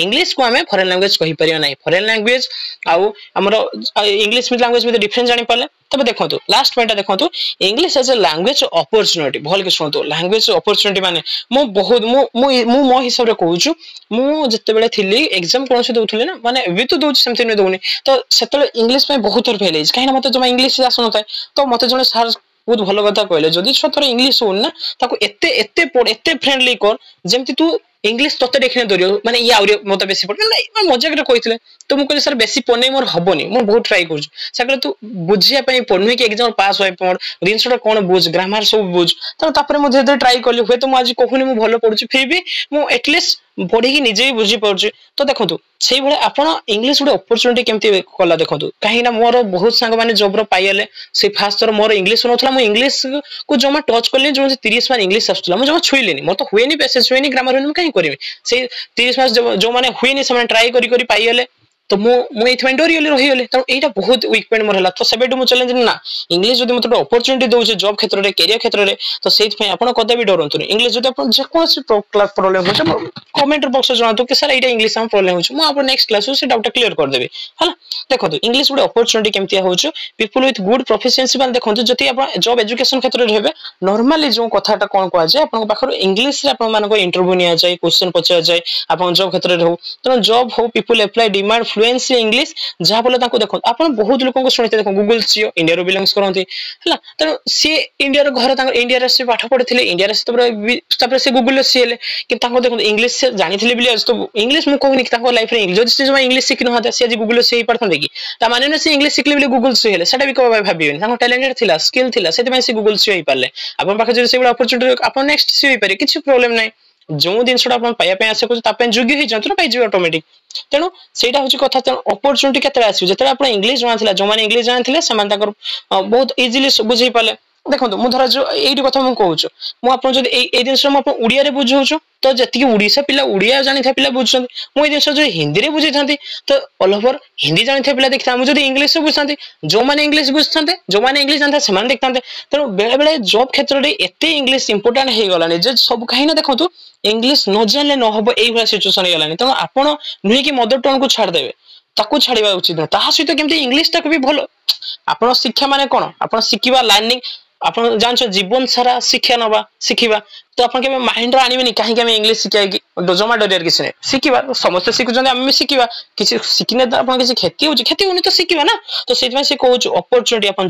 इंग्लिश को आम फॉरेन लैंग्वेज कहि परिया ना फॉरेन लैंग्वेज आउ हमर इंग्लिश लैंग्वेज में डिफरेंस जानि पाले तब देखो लास्ट पॉइंट देखो English as a language opportunity भल के शुणु लैंग्वेज अपॉर्चुनिटी माने मो बहुत मो हिसाब रे कहूछु मु जते बेले थिली एग्जाम कोन से दउथले ना माने भी तो दउछ सेमति नै दउनी तो सेतले इंग्लिश में बहुत थर फेल हेज काहे ना मते जमा इंग्लिश आसु नथाय तो मते जने सर बहुत भल कथा कहले जदि छतर इंग्लिश होन ना ताको एते एते पढ़ एते फ्रेंडली कर जेमति तू इंग्लिश तते देखने दरियो माने या आउरी मते बेसी पढ़ ना मजाक रे कहितले तो मु कहले सर बेसी पढ़ने मोर हबनी मु बहुत ट्राई करछु सकले तू बुझिया पई पढ़नु कि एग्जाम पास होय पड़ रिंसटा कोन बुझ ग्रामर सब बुझ तो तापर मु जे ट्राई करली होय तो मु आज कहूनी मु भलो पढ़छु फिर भी मु एटलीस्ट पढ़ी कि निजे ही बुझी पारछु तो देखंतु सेही भले आपण इंग्लिश गुडे अपॉर्चुनिटी केमती कला देखंतु काहे ना मोर बहुत संग माने जॉब रो पाइले से फास्ट तर मोर इंग्लिश नथला मु इंग्लिश को जमा टच करले जो 30 बार इंग्लिश आस्तला मु जमा छुइलेनी मोर तो हुएनी पैसेज हुएनी ग्रामर हुएनी काहे करबे से 30 मास जो माने हुएनी से माने ट्राई करी करी पाइले तो मु एथमें डरियले रहियले तो एटा बहुत वीक पॉइंट मोर हला तो सेबेटु मु चैलेंज ना इंग्लिश जदि मते अपॉर्चुनिटी दोचे जॉब क्षेत्र रे करियर क्षेत्र रे तो सेथ पे आपण कदा भी डरंतु इंग्लिश जदि आपण जे कोन से क्लास प्रॉब्लम हो कमेंट बॉक्स जणा तो कि सर एटा इंग्लिश हम प्रॉब्लम हो मु आपण नेक्स्ट क्लास से डाउट क्लियर कर देबे हला देखो इंग्लिश गुड अपॉर्चुनिटी केमती होछु पीपल विथ गुड प्रोफिशिएंसी मान देखो जति आपण जॉब एजुकेशन क्षेत्र रे हेबे नॉर्मली जो कथाटा कोन कोआ जाय आपण पाखर इंग्लिश रे आपण मानको इंटरव्यू निया जाय क्वेश्चन पूछा जाय आपण जॉब क्षेत्र रे हो तो जॉब हो people apply demand fluency English जहा बोले ताको देखो आपण बहुत लोक को सुनिते देखो गूगल सीईओ इंडिया रो बिलोंग्स करंती हला त से इंडिया रो घर ताको इंडिया रे से पाठ पढिथिले इंडिया रे तपर से गूगल रे सीएले कि ताको देखो इंग्लिश से जानिथिले बिले तो इंग्लिश मु कहूनी कि ताको लाइफ रे इंग्लिश जदि से जमा इंग्लिश सिखि न हाता से आज गूगल से ही पढथन देखि ता माने न से इंग्लिश सिखले बिले गूगल से हेले सेटा भी को भाबियोनी ताको टैलेंटेड थिला स्किल थिला सेति में से गूगल से ही पाले आपण पाखे जदि से बडा अपॉर्चुनिटी आपण नेक्स्ट से ही पारे किछ प्रॉब्लम नै जो दिन सडा आपण पाया पे आसे को तापे जोग्य ही जंतु पाइ जे ऑटोमेटिक तेणु सेटा होची कथा तेणु अपॉर्चुनिटी केतरा आसी जेतरा आपण इंग्लिश जानिथिला जो माने इंग्लिश जानिथिले समान ताकर बहुत इजीली बुझै पाले देखो मु धरा जो एठी कथा मु कहूछु मु आपण जदि ए दिन हम आपण उड़िया रे बुझौछु तो जति उड़ीसा पिला उड़िया जानि था पिला बुझछन मु ए दिन जो हिंदी रे बुझै थांती तो ऑल ओवर हिंदी जानि था पिला देखता मु जदि इंग्लिश से बुझथांती जो माने इंग्लिश बुझथांते जो माने इंग्लिश जानता समान देखतांते तेणु बेले बेले जॉब क्षेत्र रे एते इंग्लिश इंपोर्टेंट हे गलानी जे सब काहे ना देखंतु इंग्लिश न जानले न होबो एई भला सिचुएशन हे गलानी तेणु आपण नुही कि मदर टंग को छाड़ देबे ताकू छाड़ीबा उचित न ताहा सहित केमती इंग्लिश तक भी भलो आपण शिक्षा माने कोन आपण शिखिबा लर्निंग आपण जानछो जीवन सारा शिक्षा नबा शिखिबा तो आपण के माइंड रा आनिबेनी काहे के हम इंग्लिश शिखाय कि डोजमा डरियर किछ नै शिखिबा समस्त शिखुछन हम शिखिबा किछ शिखिने त आपण किछ खेती होनी तो शिखिबा ना तो सेतमे से कहूछ अपॉर्चुनिटी आपण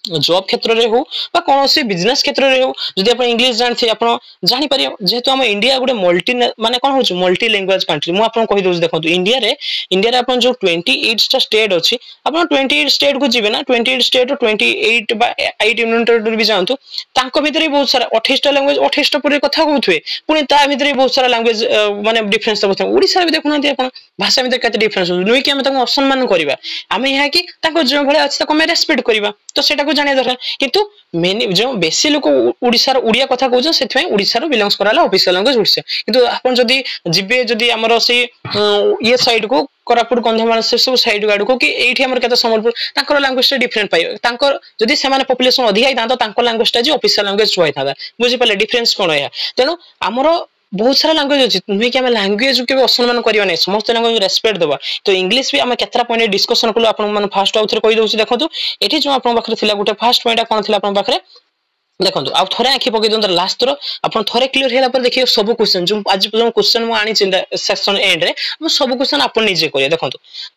जॉब क्षेत्र रे हो बा कोन से बिजनेस क्षेत्र रे हो जदि आपण इंग्लिश जानथे आपण जानि पारियो जेहेतु हम इंडिया गुडे मल्टी माने कोन होछ मल्टी लैंग्वेज कंट्री मु आपण कहि दोस देखंतु इंडिया रे आपण जो 28 टा स्टेट अछि आपण 28 स्टेट को जिवे ना 28 स्टेट 28 बा 8 यूनियन टेरिटरी भी जानतु तांको भितरे बहुत सारा 28 टा लैंग्वेज 28 टा पूरे कथा कहउथुए पुनी ता भितरे बहुत सारा लैंग्वेज माने डिफरेंस तबथ ओडिसा भी देखुनांती आपण भाषा भितर कते डिफरेंस नुई कि हम ताको असम्मान करबा हम यहा कि ताको जो भले अछि ताको हम रेस्पेक्ट करबा तो सेटा को जाने दरकार किंतु मेनी जो बेसी लोक ओडिसा रो उड़िया कथा कहउछ सेथि में ओडिसा रो बिलोंग्स कराला ऑफिशियल लैंग्वेज ओडिसा किंतु आपण जदी जिबे जदी हमरो से ये साइड को कोरापुट कंधमाल से सब साइड गाड को कि एठी हमर केते संबलपुर तांकर लैंग्वेज डिफरेंट पाइयो तांकर जदी से माने पॉपुलेशन अधिक आइ तांतो तांकर लैंग्वेज ता जे ऑफिशियल लैंग्वेज होय थादा बुझि पले डिफरेंस कोन है तेनु हमरो बहुत सारा लैंग्वेज अछि नुहे कि हम लैंग्वेज के असम्मान करियो नै समस्त लैंग्वेज रेस्पेक्ट देबा तो इंग्लिश भी हम केतरा पॉइंट डिस्कशन कलो आपन मन फर्स्ट आउथरे कहि दोछि देखंतु एठी जो आपन पाखरे थिला गुटे फर्स्ट पॉइंट कोन थिला आपन पाखरे देखो आ थे आखि पकई दिखाते लास्ट थर आप थे क्लीयर है देखिए सब क्वेश्चन जो आज जो क्वेश्चन मुझे सेक्शन एंड रे सब क्वेश्चन आप निजे करिए देखो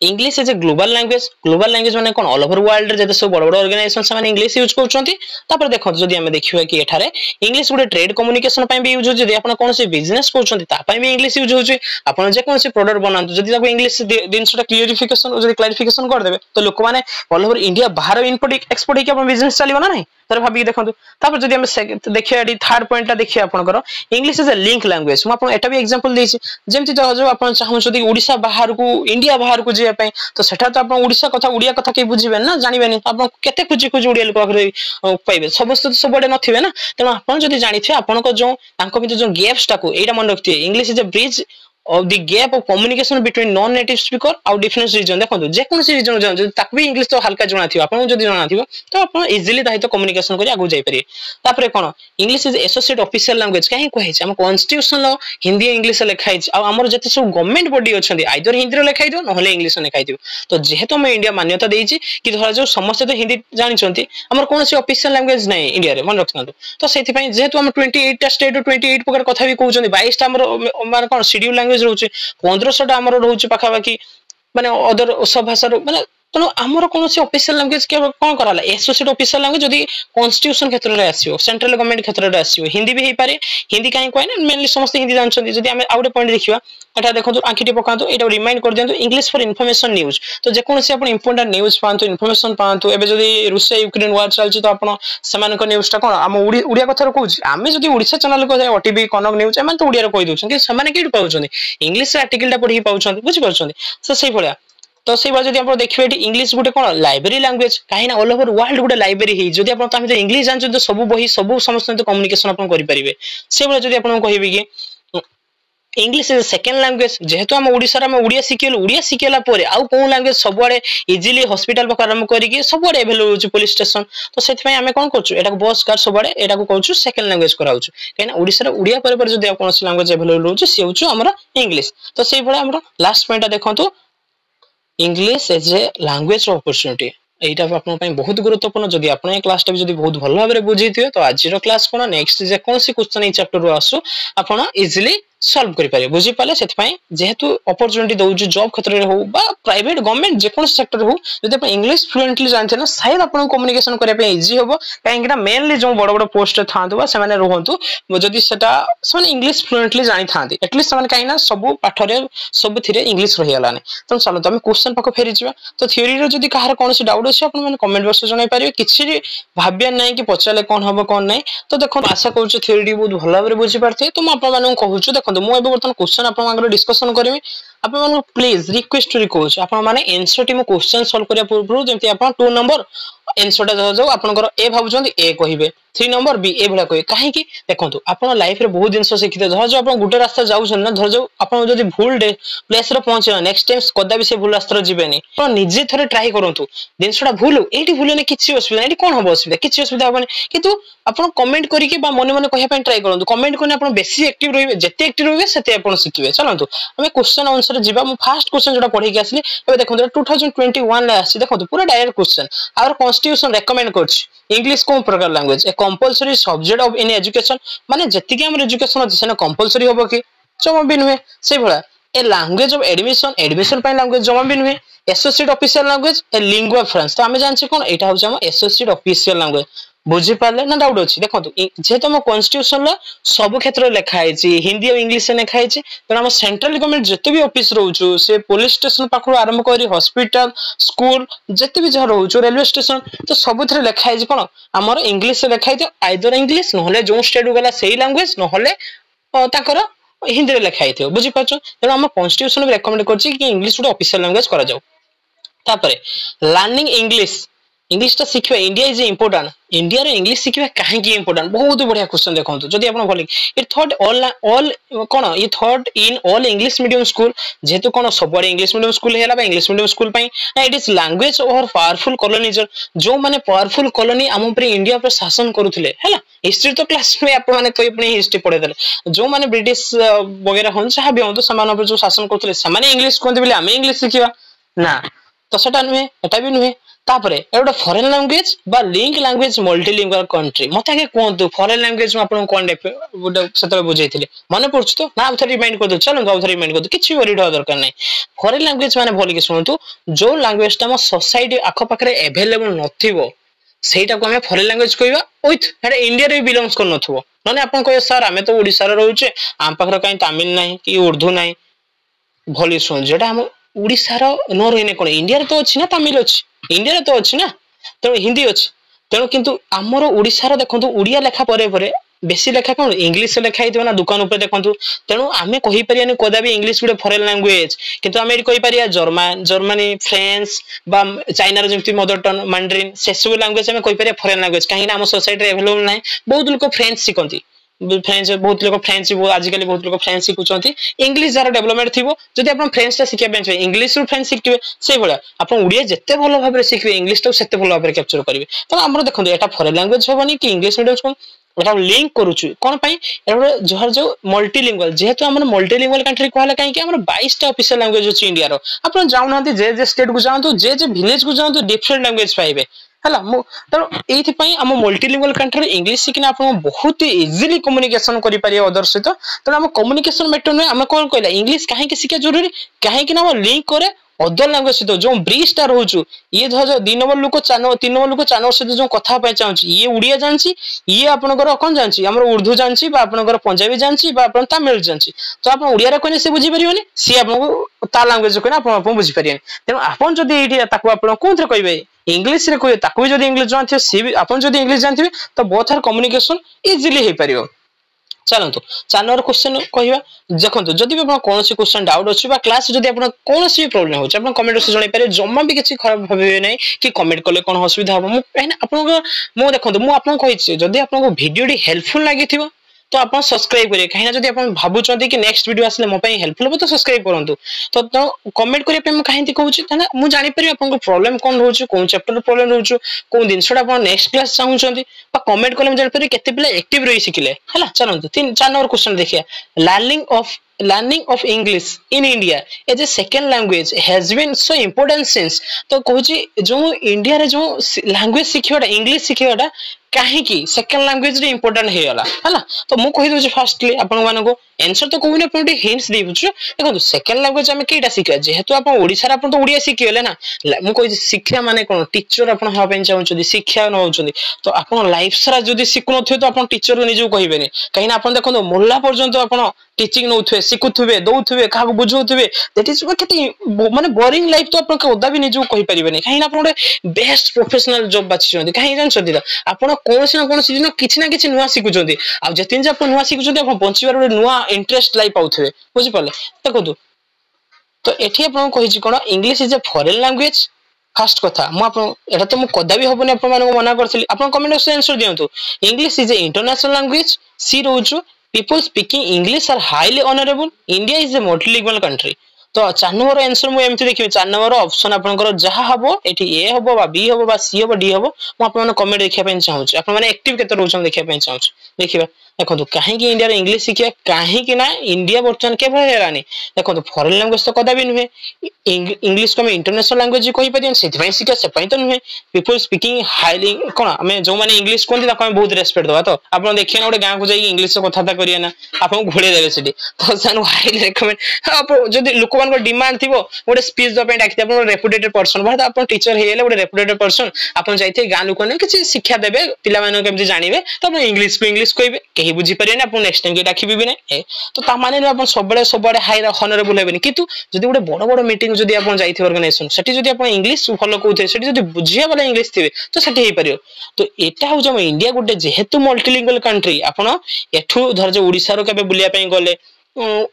English is a global language माने कोन ऑल ओवर वर्ल्ड रे सब बड़ बड़ ऑर्गेनाइजेशन से माने इंग्लिश यूज करछंती तापर देखो जदी हम देखिबा कि एठारे इंग्लिश गुटे ट्रेड कम्युनिकेशन पय भी यूज हो जदी आपण कोन से बिजनेस करछंती ता पय भी इंग्लिश यूज होची आपण जे कोन से प्रोडक्ट बनांतु जदी ताको इंग्लिश दिनसटा क्लियरिफिकेशन जदी क्लैरिफिकेशन कर देबे तो लोक माने ऑल ओवर इंडिया बाहर इंपोर्ट एक्सपोर्ट के अपन बिजनेस चलिबा ना नहीं तर भाबी देखंतु तापर जदी हम देखिया एडी थर्ड पॉइंट देखिए आपनकर English is a link language म आपण एटा भी एग्जांपल देछि जेमति जो आपण चाहू जदी ओडिसा बाहर को इंडिया बाहर को जे पय तो सेठा तो आपण ओडिसा कथा उड़िया कथा के बुझिबे ना जानिबेनी तो आपण केते खुजी खुजी उड़िया लोक पाइबे समस्त तो सबडे नथिबे ना तेनो आपण जदी जानिथे आपण को जो तांको भी जो गैप्स टाको एटा मन रखथिए English is a bridge of the gap of communication between non native speaker और डिफरेंस रीजन देखो जे कोन से रीजन जान ताक भी इंग्लिश तो हल्का जणा थियो आपन जदी जणा थियो तो आपन इजीली दाहित कम्युनिकेशन करी आगु जाई परिए तापरे कोन English is associate official language काहे कहै छै हम कॉन्स्टिट्यूशन लो हिंदी इंग्लिश लिखाइ छै आ हमर जते सब गवर्नमेंट बॉडी अछंदी आइदर हिंदी रे लिखाइ दियो नहले इंग्लिश रे लिखाइ दियो तो जेहेतु हम इंडिया मान्यता देइ छी कि धरा जो समस्त तो हिंदी जानि छंती हमर कोन से ऑफिशियल लैंग्वेज नै इंडिया रे मन रखथांतो तो सेति पय जेहेतु हम 28 टा स्टेट 28 प्रकार कथा भी कहउछंदी 22 टा हमर माने कोन शेड्यूल लैंग्वेज रहउछ 1500 टा हमर रहउछ पाखा बाकी माने अदर सब भाषा माने तनो हमर कोन से ऑफिशियल लैंग्वेज के कोन कराला एसोसिएट ऑफिशियल लैंग्वेज जदी कॉन्स्टिट्यूशन क्षेत्र रे आसीओ सेंट्रल गवर्नमेंट क्षेत्र रे आसीओ हिंदी भी हे पारे हिंदी काहे कोइ ना मेनली समस्त हिंदी जानछंदी जदी हम आउटे पॉइंट देखिबा एटा देखंतु आंखिटी पकांतु एटा रिमाइंड कर दियंतु इंग्लिश फॉर इन्फॉर्मेशन न्यूज तो जे कोन से आपण इंपोर्टेंट न्यूज पांतु इन्फॉर्मेशन पांतु एबे जदी रूसिया यूक्रेन वार चलछि तो आपण समान को न्यूज टा कोन हम उड़िया कथा रो कहूछि आमे जदी ओडिसा चैनल को जाय ओटीवी कनक न्यूज एमान तो उड़िया रो कहि दोछन कि समान केडी पाउछन इंग्लिश आर्टिकल टा पढि पाउछन बुझि पाउछन से सही भलिया तो से बार जदी आपण देखिबे इंग्लिश गुटे कोन लाइब्रेरी लैंग्वेज काहे ना ऑल ओवर वर्ल्ड गुटे लाइब्रेरी हे जदी आपण तामे इंग्लिश जानछ तो सब बही सब समस्त तो कम्युनिकेशन आपण करि परिबे से बार जदी आपण कहिबे कि इंग्लिश इज सेकंड लैंग्वेज जेहेतु हम ओडिसा रे उड़िया सिकेला परे आउ कोन लैंग्वेज सबडे इजीली हॉस्पिटल पर आरंभ करिके सबडे अवेलेबल होची पुलिस स्टेशन तो सेति पय हमें कोन करछु एटा बस कार सबडे एटा को कहछु सेकंड लैंग्वेज कराउछु केना ओडिसा रे उड़िया पर जदी कोन लैंग्वेज अवेलेबल होची से होछु हमरा इंग्लिश तो सेहि भले हमरा लास्ट पॉइंट देखंतु English as a language opportunity एटा आपन पय बहुत गुरुत्वपूर्ण जदी आपन ए क्लास टा भी जदी बहुत भल भाबरे बुझिथियो तो आज रो क्लास कोन नेक्स्ट जे कोन सी क्वेश्चन ए चैप्टर रो आसु आपन इजीली सॉल्व करि पारे बुझि पाले सेति पय जेहेतु अपॉर्चुनिटी दउजु जॉब क्षेत्र रे हो बा प्राइवेट गवर्नमेंट जे कोन सेक्टर हो जदी आपन इंग्लिश फ्लुएंटली जानथे ना शायद आपन कम्युनिकेशन करे पे इजी होबो काहेकि ना मेनली जो बड़ बड़ पोस्ट थांतु बा से माने रहंतु जदी सेटा से माने इंग्लिश फ्लुएंटली जानि थांती एटलीस्ट माने काहे ना सब पाठ रे सब थिरे इंग्लिश रहि गलाने तो चलो तमे क्वेश्चन पाको फेरि जिबा तो थ्योरी रो जदी काहर कोनसी डाउट अछि आपन माने कमेंट बॉक्स रे जणाई पारिबे किछि भाबिया नै कि पचाले कोन हबो कोन नै तो देखो आशा करू थ्योरी बहुत भल भाबरे बुझि पारथे तो म आपन माने कहूछु देखो मु एबे बर्तन क्वेश्चन आपन माने डिस्कशन करबी आपन माने प्लीज रिक्वेस्ट रिक्वेस्ट आपन माने आंसर टी मु क्वेश्चन सॉल्व करिया पूर्व जेमति आपन 2 नंबर आंसर टा जो आपनकर ए भाबुचंदी ए कहिबे 3 नंबर बी ए भला कहि काहे कि देखंतु आपन लाइफ रे बहुत दिन सिखिते धर जो आपन गुटे रास्ता जाउछन ना धर जो आपन जदी भूल प्लेस रे पहुंचे नेक्स्ट टाइम कदा भी से भूल रास्ता जिबेनी आपन निजे थरे ट्राई करंतु दिनसटा भूल एठी भूलने किछि असुविधा एठी कोन हबो असुविधा किछि असुविधा हबनी किंतु आपन कमेंट करिके बा मने मने कहिया पय ट्राई करंतु कमेंट कोने आपन बेसी एक्टिव रहिबे जते एक्टिव रहिबे सेते आपन सिखिबे चलंतु हमें क्वेश्चन आंसर जिबा मु फर्स्ट क्वेश्चन जोटा पढि के आसली एबे देखंतु 2021 ले आसी देखंतु पूरा direct question our constitution recommend करछ इंग्लिश कोन प्रकार language a compulsory subject of in education माने जति कि हमर एजुकेशन अछि सेना कंपलसरी होबो कि जमा भी नुहे से भला ए लैंग्वेज ऑफ एडमिशन पय लैंग्वेज जमा भी नुहे एसोसिएट ऑफिशियल लैंग्वेज ए लिंगुआ फ्रेंच तो हमें जानछि कोन एटा होछ हम एसोसिएट ऑफिशियल लैंग्वेज बुझी पाले ना डाउट अछि देखंतु जे हम कॉन्स्टिट्यूशन ला सब क्षेत्र लिखा है हिंदी और इंग्लिश लिखा है त हम सेंट्रल गवर्नमेंट जते भी ऑफिस रहउछु से पुलिस स्टेशन पाखु आरंभ करी हॉस्पिटल स्कूल जते भी जह रहउछु रेलवे स्टेशन तो सब थरे लिखा है कोन हमर इंग्लिश लिखा है आइदर इंग्लिश नहले जो स्टेट गला सेही लैंग्वेज नहले ताकर हिंदी रे लिखा है बुझी पाछो त हम कॉन्स्टिट्यूशन भी रेकमेंड करछि कि इंग्लिश गुड ऑफिशियल लैंग्वेज करा जाऊ तापरे लर्निंग इंग्लिश इंग्लिश टा शिखिबा इंडिया इज इंपोर्टेंट इंडिया रे इंग्लिश शिखिबा काहे की इंपोर्टेंट बहुत बढ़िया क्वेश्चन देखंतु जदी आपण भले इट थॉट ऑल कोन ये thought in all English medium school जेतु कोन सबरे इंग्लिश मीडियम स्कूल हेला बा इंग्लिश मीडियम स्कूल पई इट इज लैंग्वेज और पावरफुल कॉलोनाइजर जो माने पावरफुल कॉलोनी हम पर इंडिया पर शासन करूथिले हेला हिस्ट्री तो क्लास में आपण माने कोई अपनी हिस्ट्री पढे देले जो माने ब्रिटिश वगैरह होन चाहे भी हो तो समान पर जो शासन करथिले समान इंग्लिश कोन बोले हम इंग्लिश शिखिबा ना तो सेटा नुहे एटा भी नुहे तापरे एटा फॉरेन लैंग्वेज बा लिंक लैंग्वेज मल्टीलिंगुअल कंट्री मते के कोंतु फॉरेन लैंग्वेज में आपन कोन सेतले बुझैथिले माने पड़छ तो ना आउथरी रिमाइंड कर दो चलो आउथरी रिमाइंड कर दो किछि वरीड हो दरकार नै फॉरेन लैंग्वेज माने भल के सुनतु जो लैंग्वेज ता हम सोसाइटी आखो पाखरे अवेलेबल नथिबो सेटा को हमें फॉरेन लैंग्वेज कहबा विथ एटा इंडिया रे बिलोंग्स कर नथबो माने आपन कहे सर हमें तो ओडिसा रे रहउचे आम पाखरे काई तमिल नाही कि उर्दू नाही भली सुन जेटा हम ओडिसा रो न रहिने कोन इंडिया रे तो अछि ना तमिल अछि इंडिया रे तो अछि ना तो हिंदी अछि तेनो किंतु हमर ओडिसा रो देखंतु उड़िया लेखा परे परे बेसी लेखा कोन इंग्लिश लेखा हितो ना दुकान ऊपर देखंतु तेनो आमे कहि परियानी कोदा भी इंग्लिश गुडे फॉरेन लैंग्वेज किंतु आमे कहि परिया जर्मनी फ्रेंच बा चाइना रो जेमति मदर टंग मैंड्रिन सेसु लैंग्वेज आमे कहि परिया फॉरेन लैंग्वेज काहे ना हम सोसाइटी रे अवेलेबल नाही बहुत लोक फ्रेंच सिकंती फ्रेंच बहुत लोग फ्रेंच आजिकल बहुत लोग फ्रेंच शिखुचंती इंग्लिश जार डेवलपमेंट थिबो जदि आपण फ्रेंच ता शिखिया बेंच इंग्लिश रो फ्रेंच शिखिबे से भला आपण उड़िया जत्ते भलो भाबरे शिखिबे इंग्लिश तो सेत्ते भलो भाबरे कैप्चर करिवे तो हमर देखंतु एटा फॉरेन लैंग्वेज होबनी कि इंग्लिश मीडियम स्कूल एटा लिंक करूछु कोन पई एटा जोहर जो मल्टीलिंगुअल जेहेतु हमर मल्टीलिंगुअल कंट्री कहला काहे कि हमर 22 टा ऑफिशियल लैंग्वेज अछि इंडिया रो आपण जाउनांती जे स्टेट को जाउंतु जे विलेज को जाउंतु डिफरेंट लैंग्वेज पाइबे हला तो एथि पई हम मल्टीलिंगुअल कंट्री इंग्लिश सिकना आपण बहुत इजीली कम्युनिकेशन करि पारियो अदर सहित तो हम कम्युनिकेशन मैटर न हम कोन कहला इंग्लिश काहे के सिका जरूरी काहे कि ना हम लिंक करे अदर लैंग्वेज सहित जो ब्रिज टा रहउछु ये धर 2 नंबर लोक 3 नंबर लोक 4 सहित जो कथा पय चाहूची ये उड़िया जानची ये आपनकर कोन जानची हमर उर्दू जानची बा आपनकर पंजाबी जानची बा आपन तमिल जानची तो आपन उड़िया रे कोने से बुझी परियोनी सी आपन ता लैंग्वेज कोने आपन बुझी परियोनी तेनो आपन जदी एठी ताको आपन कोनथरे कहबे इंग्लिश रे कोइ ताको भी जदी इंग्लिश जानथियो सी भी आपन जदी इंग्लिश जानथिबे तो बोथ आर कम्युनिकेशन इजीली हे परियो चलंतु 4 नंबर क्वेश्चन कहबा देखंतु जदी भी आपन कोनोसी क्वेश्चन डाउट अछि बा क्लास जदी आपन कोनोसी प्रॉब्लम होछ आपन कमेंट से जणाई पारे जम्मा भी किछि खराब भाबे नै कि कमेंट करले कोन असुविधा हो मु कहना आपन मु देखंतु मु आपन कहिछि जदी आपन को वीडियो डी हेल्पफुल लागिथिबो तो आप सब्सक्राइब करिए कहीं जदी आप भाबुचंती कि नेक्स्ट वीडियो आसले मो पई हेल्पफुल हो तो सब्सक्राइब करंतु तो कमेंट करिए पे म काहेंती कहूची तना मु जानि परि आपन को प्रॉब्लम कोन रहउची कोन चैप्टर प्रॉब्लम रहउची कोन दिनसडा आप नेक्स्ट क्लास चाहउचंती बा कमेंट करले म जानि परि केते पिला एक्टिव रहि सिखिले हला चलंतु 4 नंबर क्वेश्चन देखिया learning of English in India as a second language has been so important since तो कहूची जो इंडिया रे जो लैंग्वेज सिखियोटा इंग्लिश सिखियोटा काहे की सेकंड लैंग्वेज रे इंपोर्टेंट हे होला हला तो मु कहि दोची फर्स्टली आपन माने को आंसर तो कहूने अपन हिंट्स दे बुझो देखो सेकंड लैंग्वेज हम केटा सिखा जेहेतु अपन ओडिसा रे अपन तो ओडिया सिखियले ना मु कहि शिक्षा माने कोन टीचर अपन हा पेन चाहउछदी शिक्षा न होउछदी तो अपन लाइफ सारा जदी सिखनो थियो तो अपन टीचर निजु कहिबेनी कहिना अपन देखो मोल्ला पर्यंत अपन टीचिंग नउथवे सिखुथवे दउथवे काहा बुझौथवे दैट इज केते माने बोरिंग लाइफ तो अपन ओदा भी निजु कहि परिबेनी कहिना अपन बेस्ट प्रोफेशनल जॉब बाछियोंदी कहि जान छथि अपन कोनसी न कोनसी दिन किछि ना किछि नुवा सिखुचोंदी आ जतिन जे अपन नुवा सिखुचोंदी अपन बंचिबार नुवा इंटरेस्ट लाई पाउथवे बुझि पले देखो तो एठी अपन कहि छि कोन English is a foreign language first कथा मु अपन एटा तो मु कदा भी होबनी अपन मानको मना करथली अपन कमेंट से आंसर दियंतु English is an international language सी रोजु people speaking English are highly honorable India is a multilingual country तो 4 नंबर आंसर मु एमति देखिबे 4 नंबर ऑप्शन आपनकर जहा हबो एठी ए हबो बा बी हबो बा सी हबो डी हबो मु आपन कमेंट देखिया पेन चाहू आपन माने एक्टिव केते रहउछन देखिया पेन चाहू देखिबा देखो काहे कि इंडिया रे इंग्लिश सिखिया काहे कि ना इंडिया बर्तन के भय हेरानी देखो फॉरेन लैंग्वेज तो कदा भी नुहे इंग्लिश को हम इंटरनेशनल लैंग्वेज कहि परियन सेति पई सिखिया से पई तो नुहे पीपल स्पीकिंग हाईली कोन हमें जो माने इंग्लिश कोन ता हम बहुत रेस्पेक्ट दवा तो आपन देखिया ओडे गां को जाई इंग्लिश से कथा करिया ना आपन घोड़े देबे सेठी तो सानु हाईली रेकमेंड आप जदी लोक मान को डिमांड थिबो ओडे स्पीच द पे डाकते आपन रेपुटेटेड पर्सन बात आपन टीचर हेले ओडे रेपुटेटेड पर्सन आपन जाइते गां लोक ने किछि शिक्षा देबे पिला माने केमति जानिबे तो आपन इंग्लिश कहबे केही बुझी परियन आपन नेक्स्ट टाइम के डाकिबे भी नै तो ता माने आपन सबबडे हाई ऑनरेबल हेबेनी किंतु जदी ओडे बड़ मीटिंग जदी आपन जाइथे ऑर्गेनाइजेशन सेठी जदी आपन इंग्लिश फॉलो करथे सेठी जदी बुझिया वाला इंग्लिश थिबे तो सेठी हे परियो तो एटा हो जम इंडिया गोटे जेहेतु मल्टीलिंगुअल कंट्री आपन एठु धर जे ओडिसा रो केबे बुलिया पई गले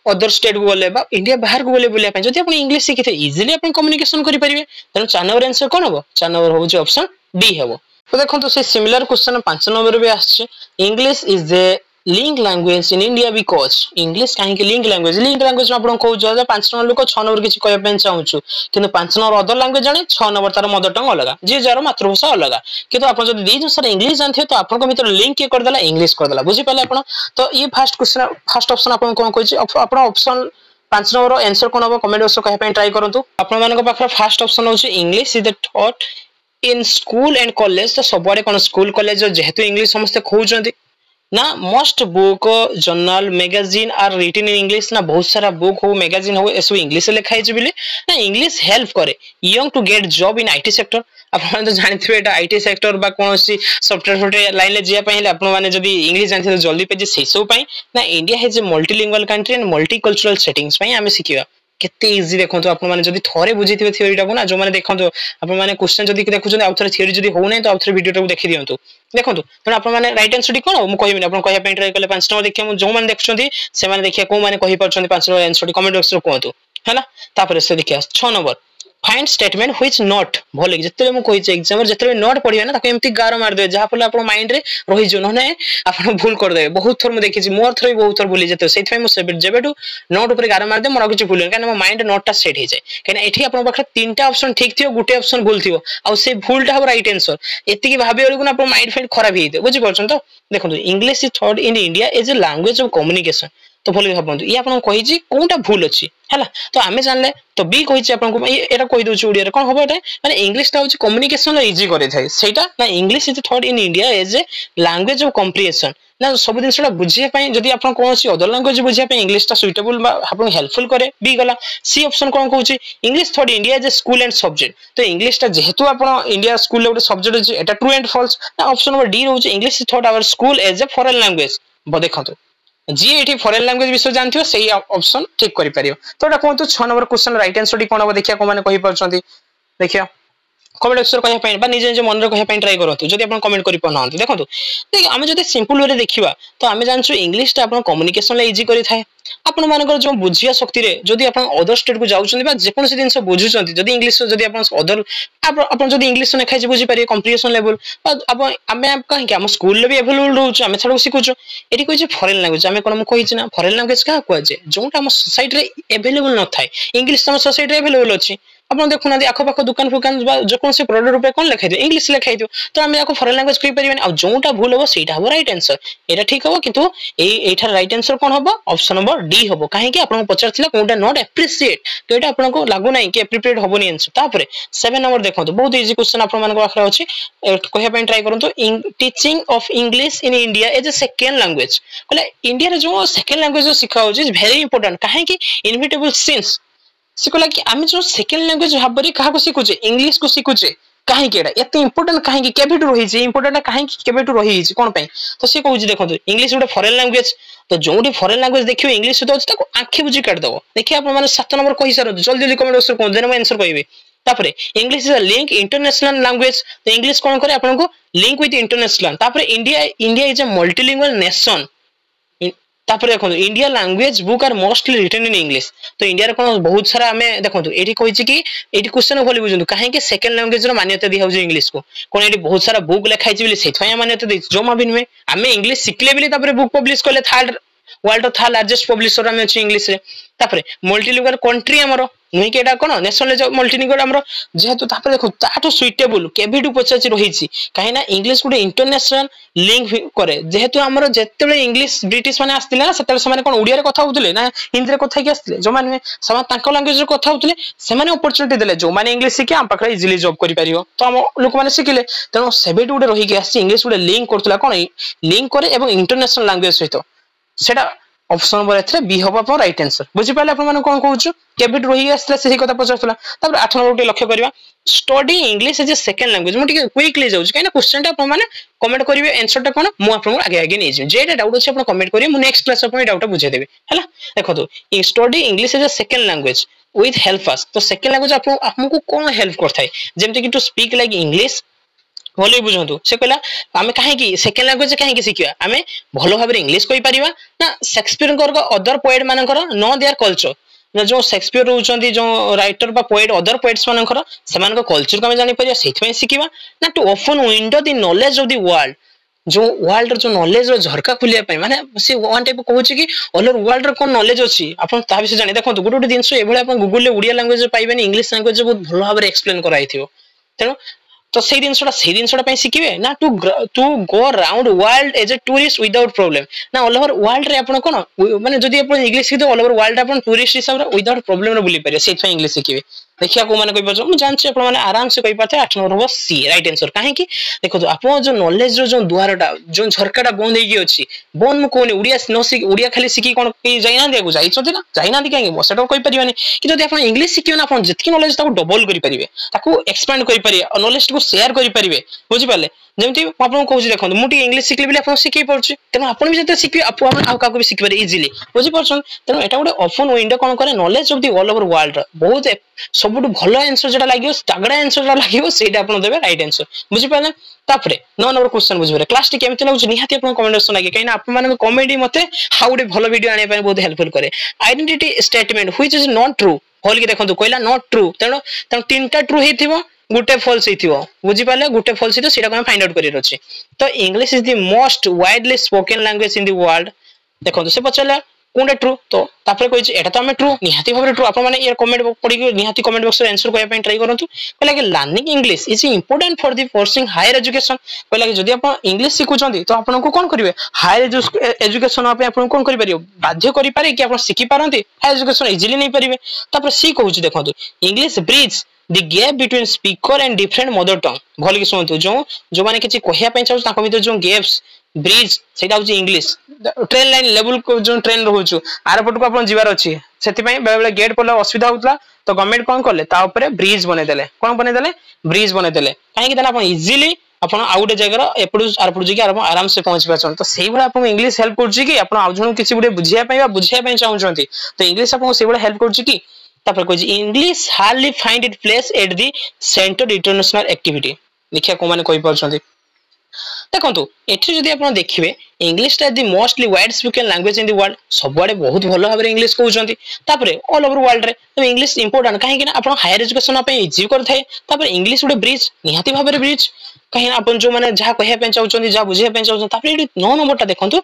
अदर स्टेट को गले बा इंडिया बाहर को गले बुलिया पई जदी आपन इंग्लिश सिखिथे इजीली आपन कम्युनिकेशन करि परिबे तनो 4 नंबर आंसर कोन हो 4 नंबर हो जे ऑप्शन डी हेबो। तो देखो से सिमिलर क्वेश्चन 5 नंबर भी आछे English is the link language in India because English कहीं लिंक लैंग्वेज में आपन कहू 5 नंबर लोक 6 नंबर किछि कहय पेन चाहूछु किंतु 5 नंबर अदर लैंग्वेज जाने 6 नंबर तार मदर टंग अलग जे जार मातृभाषा अलग किंतु आपन जदी दी सर इंग्लिश जानथे तो आपन को भीतर लिंक के कर देला इंग्लिश कर देला बुझी पाले आपन। तो ये फर्स्ट क्वेश्चन फर्स्ट ऑप्शन आपन कोन कहै आपन ऑप्शन 5 नंबर आंसर कोन हो कमेंट बॉक्स कहय पे ट्राई करंतु। आपन मानको पाखर फर्स्ट ऑप्शन होची English is the thought in school and college. तो सबरे कोन स्कूल कॉलेज जेहेतु इंग्लिश समस्त खोउचंती ना most book journal magazine are written in English ना बहुत सारा बुक हो मैगजीन हो एसो इंग्लिश लिखा है बिले ना इंग्लिश हेल्प करे young to get job in IT sector. आपन तो जानथिबे एटा आईटी सेक्टर बा कोनसी सॉफ्टवेयर लाइन ले जिया पहिले आपन माने जदी इंग्लिश जानथि तो जल्दी पेजे से सब पई ना India has a multilingual country and multicultural settings पई हमें सिखिबा केते इजी देखंतु आपन माने जदी थोरे बुझिथिबे थ्योरी टाको ना जो माने देखंतु आपन माने क्वेश्चन जदी देखुछन आ थोरे थ्योरी जदी हो नै तो आ थोरे वीडियो टाको देखि दियंतु देखंतु त आपन माने राइट आंसर कोन मु कहिबिन आपन कहिया पे ट्राई करले 5 नंबर देखिया मु जो माने देखछंती से माने देखिया को माने कहि परछंती 5 नंबर आंसर कमेंट बॉक्स रे कहंतु हैला। तापर से देखिया 6 number find statement which not भले जते मु कहि एग्जाम जते नॉट पढिया ना ताको एम्ति गारो मार दे जहा फले आपन माइंड रे रहि जो नने आपन भूल कर दे बहुत थोर मु देखिछि मोर थोर बहुत थोर भूली जते सेति मु जेबेटू नोट ऊपर गारो मार दे मोर किछ भूल काने मो माइंड नोट टा सेट हे जाय काने एठी आपन पाखरे तीनटा ऑप्शन ठीक थियो गुटे ऑप्शन भूल थियो आ से भूलटा हो राइट आंसर एति की भाबे ओलकु आपन माइंड फेड खराब हे दे बुझि परछन। तो देखंतु English is third in India as a language of communication. तो भले भाबंतु ये आपन कहि जी कोनटा भूल अछि हैला। तो आमे जानले तो बी कहि छी आपन को एटा कहि दोछु ओडिया रे कोन होबो एटा माने इंग्लिश टा होछि कम्युनिकेशन इजी करे थाए सेटा ना English is third in India as a language of comprehension ना सब दिन सेटा बुझिया पई जदी आपन कोनसी अदर लैंग्वेज बुझिया पई इंग्लिश टा सुइटेबल बा आपन हेल्पफुल करे बी गला। सी ऑप्शन कोन कहउछि English third India as a school and subject. तो इंग्लिश टा जेहेतु आपन इंडिया स्कूल ले ଗୋଟେ सब्जेक्ट अछि एटा ट्रू एंड फॉल्स ना ऑप्शन नंबर डी रहउछि English is third our school as a foreign language ब देखंतु जी एठी फॉरेन लैंग्वेज विषय जानथियो सेही ऑप्शन ठीक करि परियो। तो एटा कोन तो 6 number question right answer D कोन हो देखिया को माने कहि परछंती देखिया कमेंट बॉक्स रे कहया पई बा निजे निजे मन रे कहया पई ट्राई करथु जदी आपन कमेंट करि पनांती देखंतु देख आमे जदी सिंपल वे रे देखिबा तो आमे जानछु इंग्लिश ता आपन कम्युनिकेशन ले इजी करि थाए आपन मानकर जो बुझिया शक्ति रे जदी आपन अदर स्टेट को जाउछन बा जे कोन से दिन से बुझुछंती जदी इंग्लिश जदी आपन अदर आपन जदी इंग्लिश ने खाइ बुझि पारे कम्प्रिहेंशन लेवल आपन आमे आप कहि के हम स्कूल ले भी अवेलेबल रहउछ आमे छडो सिखुछ एठी कहि जे फॉरेन लैंग्वेज आमे कोन कहि छी ना फॉरेन लैंग्वेज का को जे जोटा हम सोसाइटी रे अवेलेबल न थाए इंग्लिश हम सोसाइटी रे अवेलेबल अछि आपन देखुना आखो पाखो दुकान फुकान जो कोन से प्रोडक्ट रुपे कोन लिखाइ दे इंग्लिश लिखाइ दो तो आमे याको फॉरेन लैंग्वेज कहि परिबेन आ जोटा भूल हो सेटा हो राइट आंसर एटा ठीक हो किंतु एठार राइट आंसर कोन होबो ऑप्शन नंबर डी होबो काहे कि आपन पचारथिला कोनटा नॉट एप्रिशिएट तो एटा आपन को लागु नै कि एप्रिशिएट होबोनी आंसर। तापरे 7 नंबर देखंतु बहुत इजी क्वेश्चन आपन मान को आखरा अछि कहया पे ट्राई करंतु teaching of English in India as a second language कहले इंडिया रे जो सेकंड लैंग्वेज सिखा होछि इज वेरी इंपोर्टेंट काहे कि इनविटेबल सिंस सिकोला कि आमे जो सेकंड लैंग्वेज भाबरे काहा को सिखुचे इंग्लिश को सिखुचे काहे केडा एते इंपोर्टेंट काहे कि केबेटु रही जे इंपोर्टेंट काहे कि केबेटु रही जे कोन पई तो से कहउछि देखंतु इंग्लिश उडे फॉरेन लैंग्वेज तो जोडी फॉरेन लैंग्वेज देखियो इंग्लिश तो अछि ताको आंखि बुझी काट दबो देखि आप माने 7 नंबर कहि सारो जल्दी जल्दी कमेंट बॉक्स रे कोन देना मैं आंसर कहिबे। तापरे English is a link international language तो इंग्लिश कोन करे आपन को लिंक विथ इंटरनेशनल। तापरे India is a multilingual nation तापर देखो India language book are mostly written in English तो इंडिया रे कोन बहुत सारा हमें देखो एठी कहिछि कि एठी क्वेश्चन भली बुझंतु काहे कि सेकंड लैंग्वेज रो मान्यता दिया होजे इंग्लिश को कोन एठी बहुत सारा बुक लिखाइ छि बिले सेथय मान्यता दे जो मा बिनमे हमें इंग्लिश सिखले बिले तापर बुक पब्लिश करले third world third largest publisher हमें अछि इंग्लिश रे तापर मल्टीलिंगुअल कंट्री हमरो नुई के एटा कोन नेशनल मल्टीलिंगुअल हमरो जेहेतु तापर देखो ताटो सुइटेबल केबिटु पचाची रहिछि काहे ना इंग्लिश गुडे इंटरनेशनल लिंक करे जेहेतु हमरो जेतेबे इंग्लिश ब्रिटिश माने आस्तिले ना सेतेबे से माने कोन ओडिया रे कथा होतले ना हिंदी रे कथा कि आस्तिले जो माने समा तांको लैंग्वेज रे कथा होतले से माने अपॉर्चुनिटी देले जो माने इंग्लिश सिके हम पाखरे इजीली जॉब करि परियो तो हम लोक माने सिखिले तनो सेबेटु गुडे रहि के आसी इंग्लिश गुडे लिंक करतला कोन लिंक करे एवं इंटरनेशनल लैंग्वेज सहित सेटा ऑप्शन नंबर एथरे बी होबा पर राइट आंसर बुझि पाले अपन माने कोन कहउछु केबिट रहि आस्ला सेही कथा पचारतला। तापर 8 नंबर के लक्ष्य करबा study English as a second language मु टिके क्विकली जाउछु काइना क्वेश्चन टा अपन माने कमेंट करिवे आंसर टा कोन मु आपन आगे आगे नै जे जेटा डाउट अछि अपन कमेंट करिवे मु नेक्स्ट क्लास अपन डाउट बुझे देबे हला देखो तो study English as a second language with help us तो सेकंड लैंग्वेज आपन हमकु कोन हेल्प करथाय जेमते कि टू स्पीक लाइक इंग्लिश भले बुझंतु से कहला आमे काहे कि सेकंड लैंग्वेज काहे कि सिखिया आमे भलो भाबरे इंग्लिश कहि परिबा ना शेक्सपियर को अदर पोएट मानकर नो देयर कल्चर जो शेक्सपियर रोचंती जो राइटर बा पोएट अदर पोएट्स मानकर सेमान कल्चर को हम जानि परिया सेथि शिखिबा ना to open window the knowledge of the world जो वर्ल्ड जो नॉलेज रो झरका खुलिया पई माने से वन टाइप कहूची कि ऑल ओवर वर्ल्ड रो कोन नॉलेज अछि आपन ता विषय जानि देखो गुटे गुटे दिनस एभले आपन गूगल ले उड़िया लैंग्वेज पाइबेनी इंग्लिश लैंग्वेज बहुत भलो भाबरे एक्सप्लेन कराइथियो तेनो तो से जिनसटा पे शिखिबे ना to go around world as a tourist without problem ना ऑल ओवर वर्ल्ड रे आपण कोन माने जदी आपण इंग्लिश शिखितो ऑल ओवर वर्ल्ड आपण टूरिस्ट हिसाब रे विदाउट प्रॉब्लम रे बुली परिया सेथ इंग्लिश शिखिबे देखिया को माने कहि परछो मु जानछि आपण माने आराम से कहि पाथे 8 नंबर हो सी राइट आंसर काहे कि देखो तो आपण जो नॉलेज रो जो द्वारटा जो झरकाटा बंद हेगी अछि बंद मु कोनी उड़िया न शिखि उड़िया खाली शिखि कोन कि जाइना दिया को जाइछथि ना जाइना दि काहे बसेटा कहि परिबानी कि जदी आपण इंग्लिश शिखियो ना आपण जितकी नॉलेज ताको डबल करि परिबे ताको एक्सपेंड करि परिबे नॉलेज को शेयर करि परिबे बुझि पाले जेमति आपन कहूची देखो मुटी इंग्लिश शिखले बिले आपन शिखि परछि तेनो आपन भी जते शिखि आपन आ काको भी शिखि पारे इजीली बुझि परछन तेनो एटा गोटे ओपन विंडो कोन करे knowledge of the all over world बहुत सबुट भलो आंसर जेटा लागियो तगड़ा आंसर जेटा लागियो सेटा आपन देबे राइट आंसर बुझि पाले तापरे 9 नंबर क्वेश्चन बुझि पारे क्लास टी केमति लागु निहाती आपन कमेंट सेक्शन लागे कहिना आपन माने कमेडी मते हाउ गोटे भलो वीडियो आने पाए बहुत हेल्पफुल करे identity statement which is not true होल के देखंतु कहला नॉट ट्रू तेनो तीनटा ट्रू हेथिबो गुटे फॉल्स हेथिबो बुझि पाले गुटे फॉल्स हेतो सेटा को फाइंड आउट करिर अछि तो English is the most widely spoken language in the world देखंतु से पचला कोनटा ट्रू तो तापर कहि एटा तो हमें ट्रू निहाती भाबरे ट्रू आपन माने ये कमेंट पढि के निहाती कमेंट बॉक्स रे आंसर कया पे ट्राई करंतु कहला कि learning English is important for the pursuing higher education कहला कि जदी आपन इंग्लिश सिखुचंदी तो आपन को कोन करिवे हायर एजुकेशन आपे आपन कोन करि परियो बाध्य करि पारे कि आपन सिखि पारंती हायर एजुकेशन इजीली नै परिवे तापर सी कहूची देखंतु English bridge the gap between speaker and different mother tongue भल कि सुनतु जो माने किछि कहिया पे चाहू ताको भीतर जो गैप्स ब्रिज सेटा होची इंग्लिश ट्रेन लाइन लेवल को जो ट्रेन रहउछु आरपट को अपन जीवार अछि सेति पई बेले बेले गेट पला असुविधा होतला तो गवर्नमेंट कोन करले ता ऊपर ब्रिज बने देले कोन बने देले ब्रिज बने देले काहे कि देला अपन इजीली अपन आउटे जगह एपडु आरपट जगी आराम से पहुंच पाछन तो सेही बडा अपन इंग्लिश हेल्प करछि कि अपन आउ जण किछि गुडे बुझिया पई चाहउछंती तो इंग्लिश अपन से बडा हेल्प करछि कि तापर कोइ English hardly find it place at the centre international activity देखिया को माने कहि परछंती देखंतु एठी जदी आपण देखिबे इंग्लिश टा the mostly wide spoken language in the world सबवाडे बहुत भलो भाबरे इंग्लिश कहउछंती तापर ऑल ओवर वर्ल्ड रे तो इंग्लिश इंपोर्टेंट काहे कि ना आपण हायर एजुकेशन पे इजी करथाय तापर इंग्लिश उडे ब्रिज निहाती भाबरे ब्रिज कहीं अपन जो माने जहा कहिया पे चाहउछंती जहा बुझिया पे चाहउछंती तापर एडी 9 नंबर टा देखंतु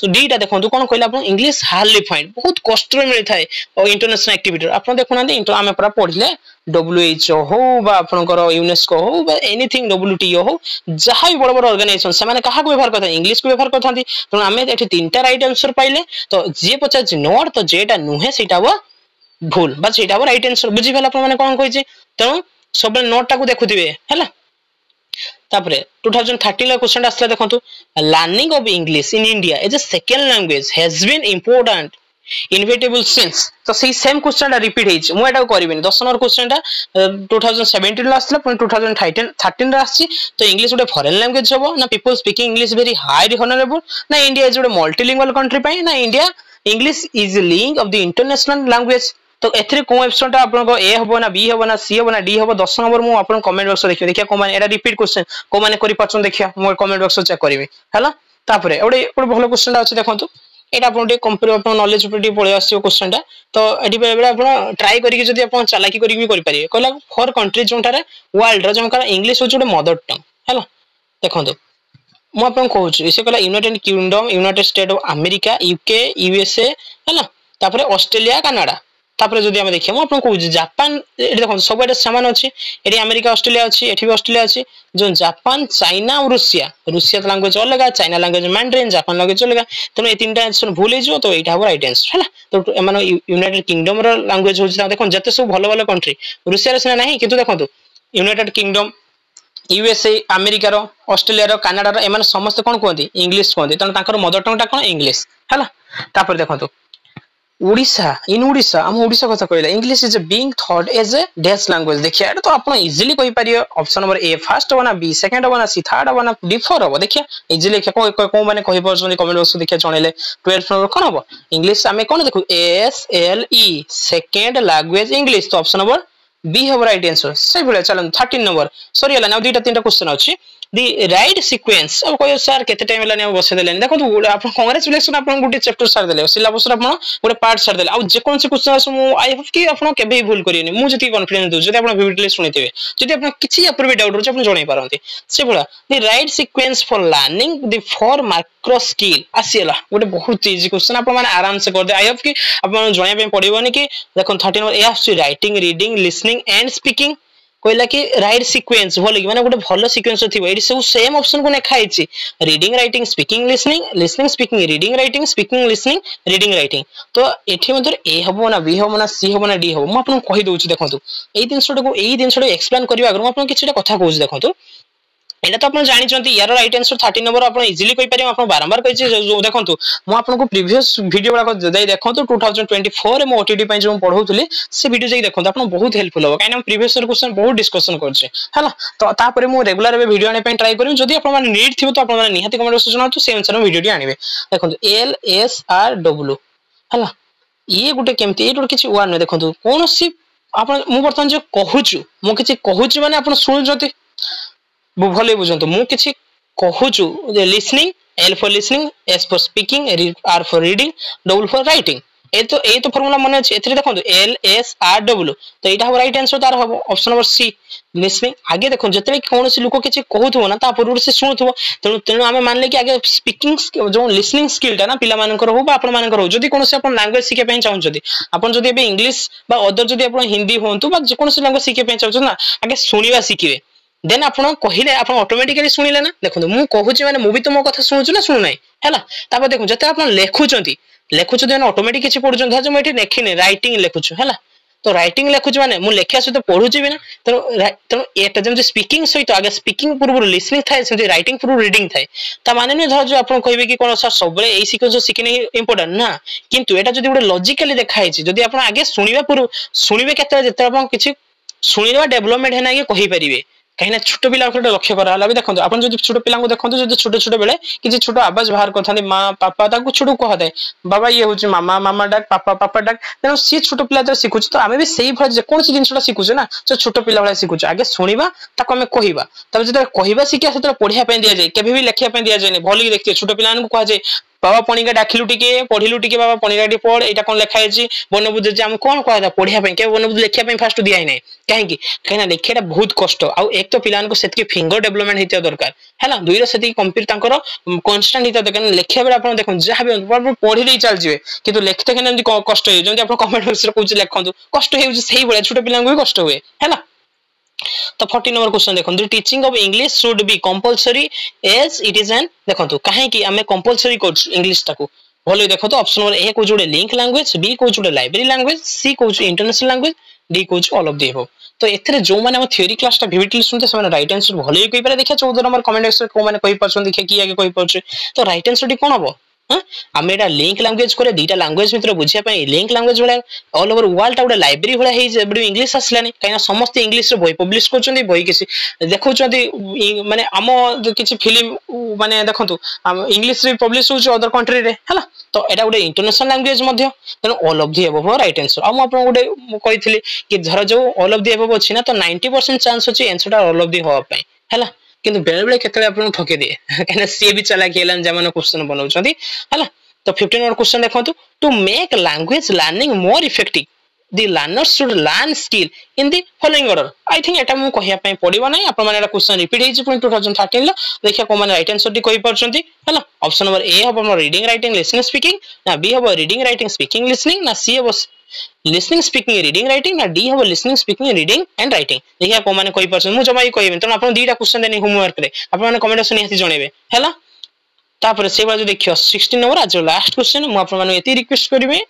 डी टा देखंतु कोन कहला अपन इंग्लिश हार्डली फाइंड बहुत कष्ट रे मिलि थाए और इंटरनेशनल एक्टिविटी अपन देखुना इंटर आमे पूरा पढिले WHO हो बा आपनकर यूनेस्को हो बा एनीथिंग WTO हो जहा भी बड़ बड़ ऑर्गेनाइजेशन से माने कहा को व्यवहार करता इंग्लिश को व्यवहार करथांती तो आमे एठी तीनटा राइट आंसर पाइले तो जे पचाच नॉट तो जेटा नुहे सेटा वो भूल बस सेटा वो राइट आंसर बुझि भेला अपन माने कोन कहि त सब नोट टा को देखुथिबे हैला तापरे 2013 ला क्वेश्चन आसला देखंतु learning of English in India as a second language has been important inevitable since तो सही सेम क्वेश्चन टा रिपीट हेज मु एटा करबिनी 10 नंबर क्वेश्चन टा 2017 ला आसला पण 2013 रा आसी तो इंग्लिश उडे फॉरेन लैंग्वेज होबो ना people speaking English very highly honourable ना इंडिया इज उडे मल्टीलिंगुअल कंट्री पई ना India English is link of the international language तो एथरे को ऑप्शन टा आपन को ए होबो ना बी होबो ना सी होबो ना डी होबो 10 नंबर मु आपन कमेंट बॉक्स देखियो देखिया को माने एटा रिपीट क्वेश्चन को माने करि पछन देखिया मु कमेंट बॉक्स चेक करबी हला तापरे ओडे भलो क्वेश्चन अछि देखंतु एटा आपन डे कंपेयर आपन नॉलेज ऊपर पळे आसीयो क्वेश्चन टा तो एडी बेले आपन ट्राई करि के जदी आपन चालाकी करि भी करि पारिए कहला फॉर कंट्री जोंटारे वर्ल्ड रो जोंका इंग्लिश हो जोडे मदर टंग हला देखंतु मु आपन कहूछ इसे कहला United kingdom United state of America UK USA हला तापरे ऑस्ट्रेलिया कनाडा तापर जदी हम देखिया हम आपन को जापान एडी देखो सब एटा समान अछि एडी अमेरिका ऑस्ट्रेलिया अछि एठी भी ऑस्ट्रेलिया अछि जो जापान चाइना और रूसिया लैंग्वेज अलग China language mandarin Japan language अलग तनो ए तीनटा आंसर भूल जो तो एटा हो राइट आंसर हैला तो माने यूनाइटेड किंगडम रो लैंग्वेज होछि देखो जते सब भलो भलो कंट्री रूसिया रे सिना नाही किंतु देखंतु यूनाइटेड किंगडम यूएसए अमेरिका रो ऑस्ट्रेलिया रो कनाडा रो एमान समस्त कोन कहंती इंग्लिश कहंती तनो ताकर मदर टंग टा कोन इंग्लिश हैला तापर देखंतु ओडिशा इन ओडिशा हम ओडिशा कथा कहला English is being thought as a dash language देखिया एटा तो आपण इजीली कहि पारियो ऑप्शन नंबर ए फर्स्ट बना बी सेकंड बना सी थर्ड बना डी फोर हो देखिया इजीली को माने कहि परछन कमेंट बॉक्स देखिया जणेले 12 नंबर कोन हो इंग्लिश हमें कोन देखु S L E second language English तो ऑप्शन नंबर बी हो राइट आंसर सही बोले चलन 13 नंबर सॉरी हला ना दुईटा तीनटा क्वेश्चन अछि दी राइट सीक्वेंस अब कोई सर केते टाइम लाने बसे देले देखो आप कांग्रेचुलेशन आप गोटे चैप्टर सार देले सिलेबस आप गोटे पार्ट सार देले आ जे कोन से क्वेश्चन आई होप कि आप केबे भूल करियनि मु जति कॉन्फिडेंस दउ जति आप वीडियो सुनिथिबे जति आप किछि ऊपर भी डाउट रहछ आप जणै पारंती से भला the right sequence for learning the four micro skill आसीला गोटे बहुत इजी क्वेश्चन आप माने आराम से कर दे आई होप कि आप जणै पे पड़िबोनी कि देखो 13 नंबर ए आसी writing reading listening and speaking कहला कि राइट सीक्वेंस भल कि माने गोटे भलो सीक्वेंस थिबो एडी सब सेम ऑप्शन को नेखा हिची reading writing speaking listening listening speaking reading writing speaking listening reading writing तो एठी मधर ए हबो ना बी हबो ना सी हबो ना डी हबो म आपन कहि दोउची देखंतु एई दिनसटो एक्सप्लेन करबा अगर म आपन किछटा कथा कहूची देखंतु एटा तो अपन जानि चंती यार राइट आंसर 13 नंबर अपन इजीली कहि पारिम अपन बारंबार कहि देखंतु मु आपन को प्रीवियस वीडियो वाला दे देखंतु 2024 रे मो ओटीटी पय जो पढौतली से वीडियो जे देखंतु अपन बहुत हेल्पफुल हो काइन हम प्रीवियस क्वेश्चन बहुत डिस्कशन करछे हला तो तापर मु रेगुलर बे वीडियो आने पय ट्राई करिम जदी अपन माने नीड थिबो तो अपन माने निहाती कमेंट बॉक्स जणातु से अनुसार वीडियो डी आनिबे देखंतु एल एस आर डब्ल्यू हला ये गुटे केमती ए किछि वन नै देखंतु कोनोसी अपन मु बर्तन जे कहूछु मु किछि कहूछु माने अपन सुन जति भले बुझंतु मु किछि कहूछु जे listening L for listening S for speaking R for reading W for writing ए तो फार्मूला मन अछि एथरे देखंतु एल एस आर डब्ल्यू तो एटा हो राइट आंसर तार हो ऑप्शन नंबर सी लिसनिंग आगे देखो जतले कोनोसी लोक किछि कहूथबो ना ता पूर्व से सुनुथबो तेनु आमे मानले कि आगे स्पीकिंग जो लिसनिंग स्किल ता ना पिला मानकर हो बा आपण मानकर हो जदी कोनोसी आपण लैंग्वेज सिखे पय चाहू जदी आपण जदी बे इंग्लिश बा अदर जदी आपण हिंदी होंतु बा जे कोनोसी लैंग्वेज सिखे पय चाहू ना आगे सुनिबा सिखिबे देन आपण कहिले आपण ऑटोमेटिकली सुनिले ना देखो मु कहूची माने मु भी तो मो कथा सुनुछु ना सुनु नै हैला तापर देखो जते आपण लेखुचंती देन ऑटोमेटिक किछि पढुचन धा जो म एठी लेखिने राइटिंग लेखुछु हैला तो राइटिंग लेखुछु माने मु लेखिया सहित पढुची बिना तो एटा जेम स्पीकिंग सहित आगे स्पीकिंग पूर्व लिसनिंग थाए सेमति राइटिंग पूर्व रीडिंग थाए ता माने नै धर जो आपण कहबे कि कोन सर सबले एई सीक्वेंस सिखिने इंपोर्टेंट ना किंतु एटा जदी गोटे लॉजिकली देखाइ छि जदी आपण आगे सुनिबा पूर्व सुनिबे केते जते आपण किछि सुनिबा डेवलपमेंट हेना के कहि परिबे कहीं छोट पिला लक्ष्य करा देखो आप छोट पिला देखो जो छोट छोट बेले किसी छोट आवाज बाहर करते माँ पापा छोट कहते बाबा ये हूँ मामा मामा डाक पापा पापा डाक तेना सी छोट पिला जो शिखुचे तो आम भी से जेको जिनसा शिखुचे ना जो छोट पिला भाई शिखुचे आगे शुणा ताको आम कहवा जो कहवा शिखा से पढ़ाई दि जाए केभी भी लिखा दि जाए भल देखिए छोट पिला कहुए बाबा पणिका डाकिलु टिके पढ़िलु टिके बाबा पणिका टी पढ़ एटा कोन लेखा है बनबुद्ध जे हम कोन कहता पढ़िया पे के बनबुद्ध लेखिया पे फास्ट दिया नै काहे कि ना लेखियाटा बहुत कष्ट आ एक तो पिलान को सेतकी फिंगर डेवलपमेंट हेतिया दरकार हैला दुई रो सेती कंप्लीट तांकर कांस्टेंट हेतिया दरकार लेखिया बेला आपण देखो जहा भी पढ़ी दे चल जिवे किंतु लेखते केना कष्ट हे जंती आपण कमेंट बॉक्स रे कहू लेखंतु कष्ट हे सही बळे छोट पिलान को भी कष्ट हुए हैला तो 40 नंबर क्वेश्चन देखो the teaching of English should be compulsory as it is an देखो काहे कि हमें कंपलसरी को इंग्लिश टाको भले देखो तो ऑप्शन नंबर ए को जोड़े लिंक लैंग्वेज बी को जोड़े लाइब्रेरी लैंग्वेज सी को इंटरनेशनल लैंग्वेज डी को ऑल ऑफ द अबव तो एथरे जो माने हम थ्योरी क्लास टा विविडली सुनते से राइट आंसर भले कहि पारे देखिया 14 नंबर कमेंट बॉक्स को माने कहि परछन देखिया कि आगे कहि परछ तो राइट आंसर डी कोन हबो आम एटा लिंक लैंग्वेज करे दीटा लैंग्वेज मित्र बुझिया पई लिंक लैंग्वेज वाला ऑल ओवर वर्ल्ड टा लाइब्रेरी वाला हे जे इंग्लिश आसलानी काइना समस्त इंग्लिश रे बही पब्लिश करचंदी बही किसी देखौचंदी माने हम जो किछि फिल्म माने देखंतु इंग्लिश रे पब्लिश होछ अदर कंट्री रे हला तो एटा गोटे इंटरनेशनल लैंग्वेज मध्य तेनो all of the above right answer आ म आपन गोटे कहिथिली कि धर जो ऑल ऑफ द अबव अछि ना तो 90% चांस अछि आंसर ऑल ऑफ द होवा पई हला किंतु बेले बेले केतले आपन ठके दिए कहना सी भी चला केलन जमानो क्वेश्चन बनाउछंती हला तो 15 नंबर क्वेश्चन देखंतु to make language learning more effective the learner should learn skill in the following order I think एटा मु कहिया पई पडिबो नै आपन माने एटा क्वेश्चन रिपीट हेछि पुनी 2013 ला देखिया को माने राइट आंसर दी कहि परछंती हला ऑप्शन नंबर ए हबो हमर रीडिंग राइटिंग लिसनिंग स्पीकिंग ना बी हबो रीडिंग राइटिंग स्पीकिंग लिसनिंग ना सी हबो लिसनिंग स्पीकिंग रीडिंग राइटिंग ना डी हबो listening speaking reading and writing देखिया को माने कहि परछन मु जमाई कहिबे त आपन दीटा क्वेश्चन देनी होमवर्क रे आपन माने कमेंट सेक्शन हेति जणेबे हला तापर से बाजू देखियो 16 नंबर आज लास्ट क्वेश्चन मु आपन माने एति रिक्वेस्ट करिवे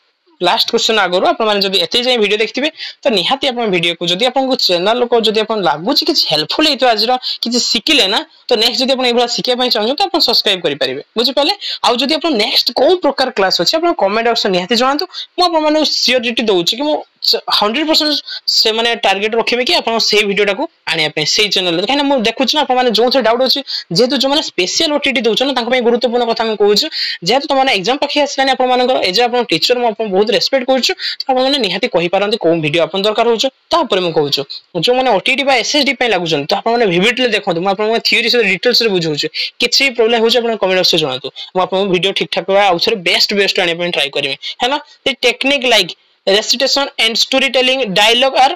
लास्ट क्वेश्चन आगरो आपण माने जदी एते जाय वीडियो देखथिबे तो निहाती आपण वीडियो को जदी आपण को चैनल को जदी आपण लागु छि कि हेल्पफुल हेतो आजरो कि सिखिले ना तो नेक्स्ट जदी आपण एबला सिखे पय चाहू तो आपण सब्सक्राइब करि परिबे बुझि पाले आ जदी आपण नेक्स्ट को प्रकार क्लास अछि आपण कमेंट ऑप्शन निहाती जणातु मु आपण माने सियोरिटी दउछि कि मु 100% से माने टार्गेट रखिबे कि आपण से वीडियोटा को आनिया पे से चैनल रे काहे मु देखुछ ना आपण माने जो डाउट अछि जेतु जो माने स्पेशल ओटीटी दोछ ना तांको पे गुरुत्वपूर्ण कथा हम कहूछ जेतु तो माने एग्जाम पखी आसलानी आपण मानकर ए जे आपण टीचर मु आपण बहुत रेस्पेक्ट करछ आपण माने निहाती कहि पारंती को वीडियो आपण दरकार होछ ता ऊपर मु कहूछ जो माने ओटीटी बा एसएसडी पे लागुछन तो आपण माने विविडली देखंतु मु आपण थ्योरी से डिटेल्स रे बुझौछ किछि प्रॉब्लम होछ आपण कमेंट बॉक्स से जणातु मु आपण वीडियो ठीक ठाक आउथरे बेस्ट आने पे ट्राई करबे हैना the technique like recitation and storytelling dialogue are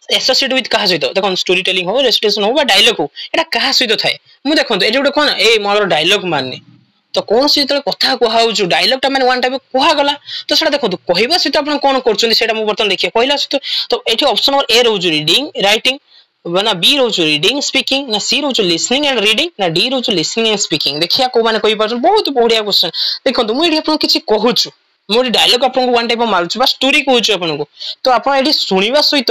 associated with कहा सहित देखो स्टोरी टेलिंग हो रेसिटेशन हो बा डायलॉग हो एटा कहा सहित थाए मु देखो एटा गोटे कोन ए मोर डायलॉग माननी तो कौन सी जतले कथा कोहा होछु डायलॉग टा माने वन टाइप कोहा गला तो सेटा देखो कहबा सहित आपण कोन करछन सेटा मु बर्तन देखिए कहला सहित तो एठी ऑप्शन नंबर ए रहउछु रीडिंग राइटिंग ना बी रहउछु रीडिंग स्पीकिंग ना सी रहउछु लिसनिंग एंड रीडिंग ना डी रहउछु लिसनिंग एंड स्पीकिंग देखिया को माने कहि परछन बहुत बढ़िया क्वेश्चन देखो मु एठी आपण किछि कहूछु मोर डायलॉग आपन को वन टाइप मारछु बा स्टोरी कहूछु आपन को तो आपन एठी सुनिबा सहित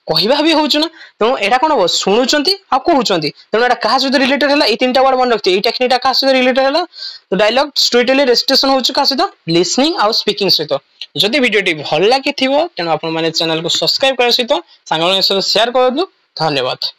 कहबा भी होछु ना तो एटा कोन हो सुनुचंती आ कहउचंती तो एटा कहा सहित रिलेटेड हला ए तीनटा वर्ड मन रखते ए टेक्निकटा कहा सहित रिलेटेड हला तो डायलॉग स्टोरी टेलिंग रेसिटेशन होछु कहा सहित लिसनिंग आ स्पीकिंग सहित जदि वीडियो टी भल लागिथिबो तनो आपन माने चैनल को सब्सक्राइब कर सहित सांगन से शेयर कर दु धन्यवाद।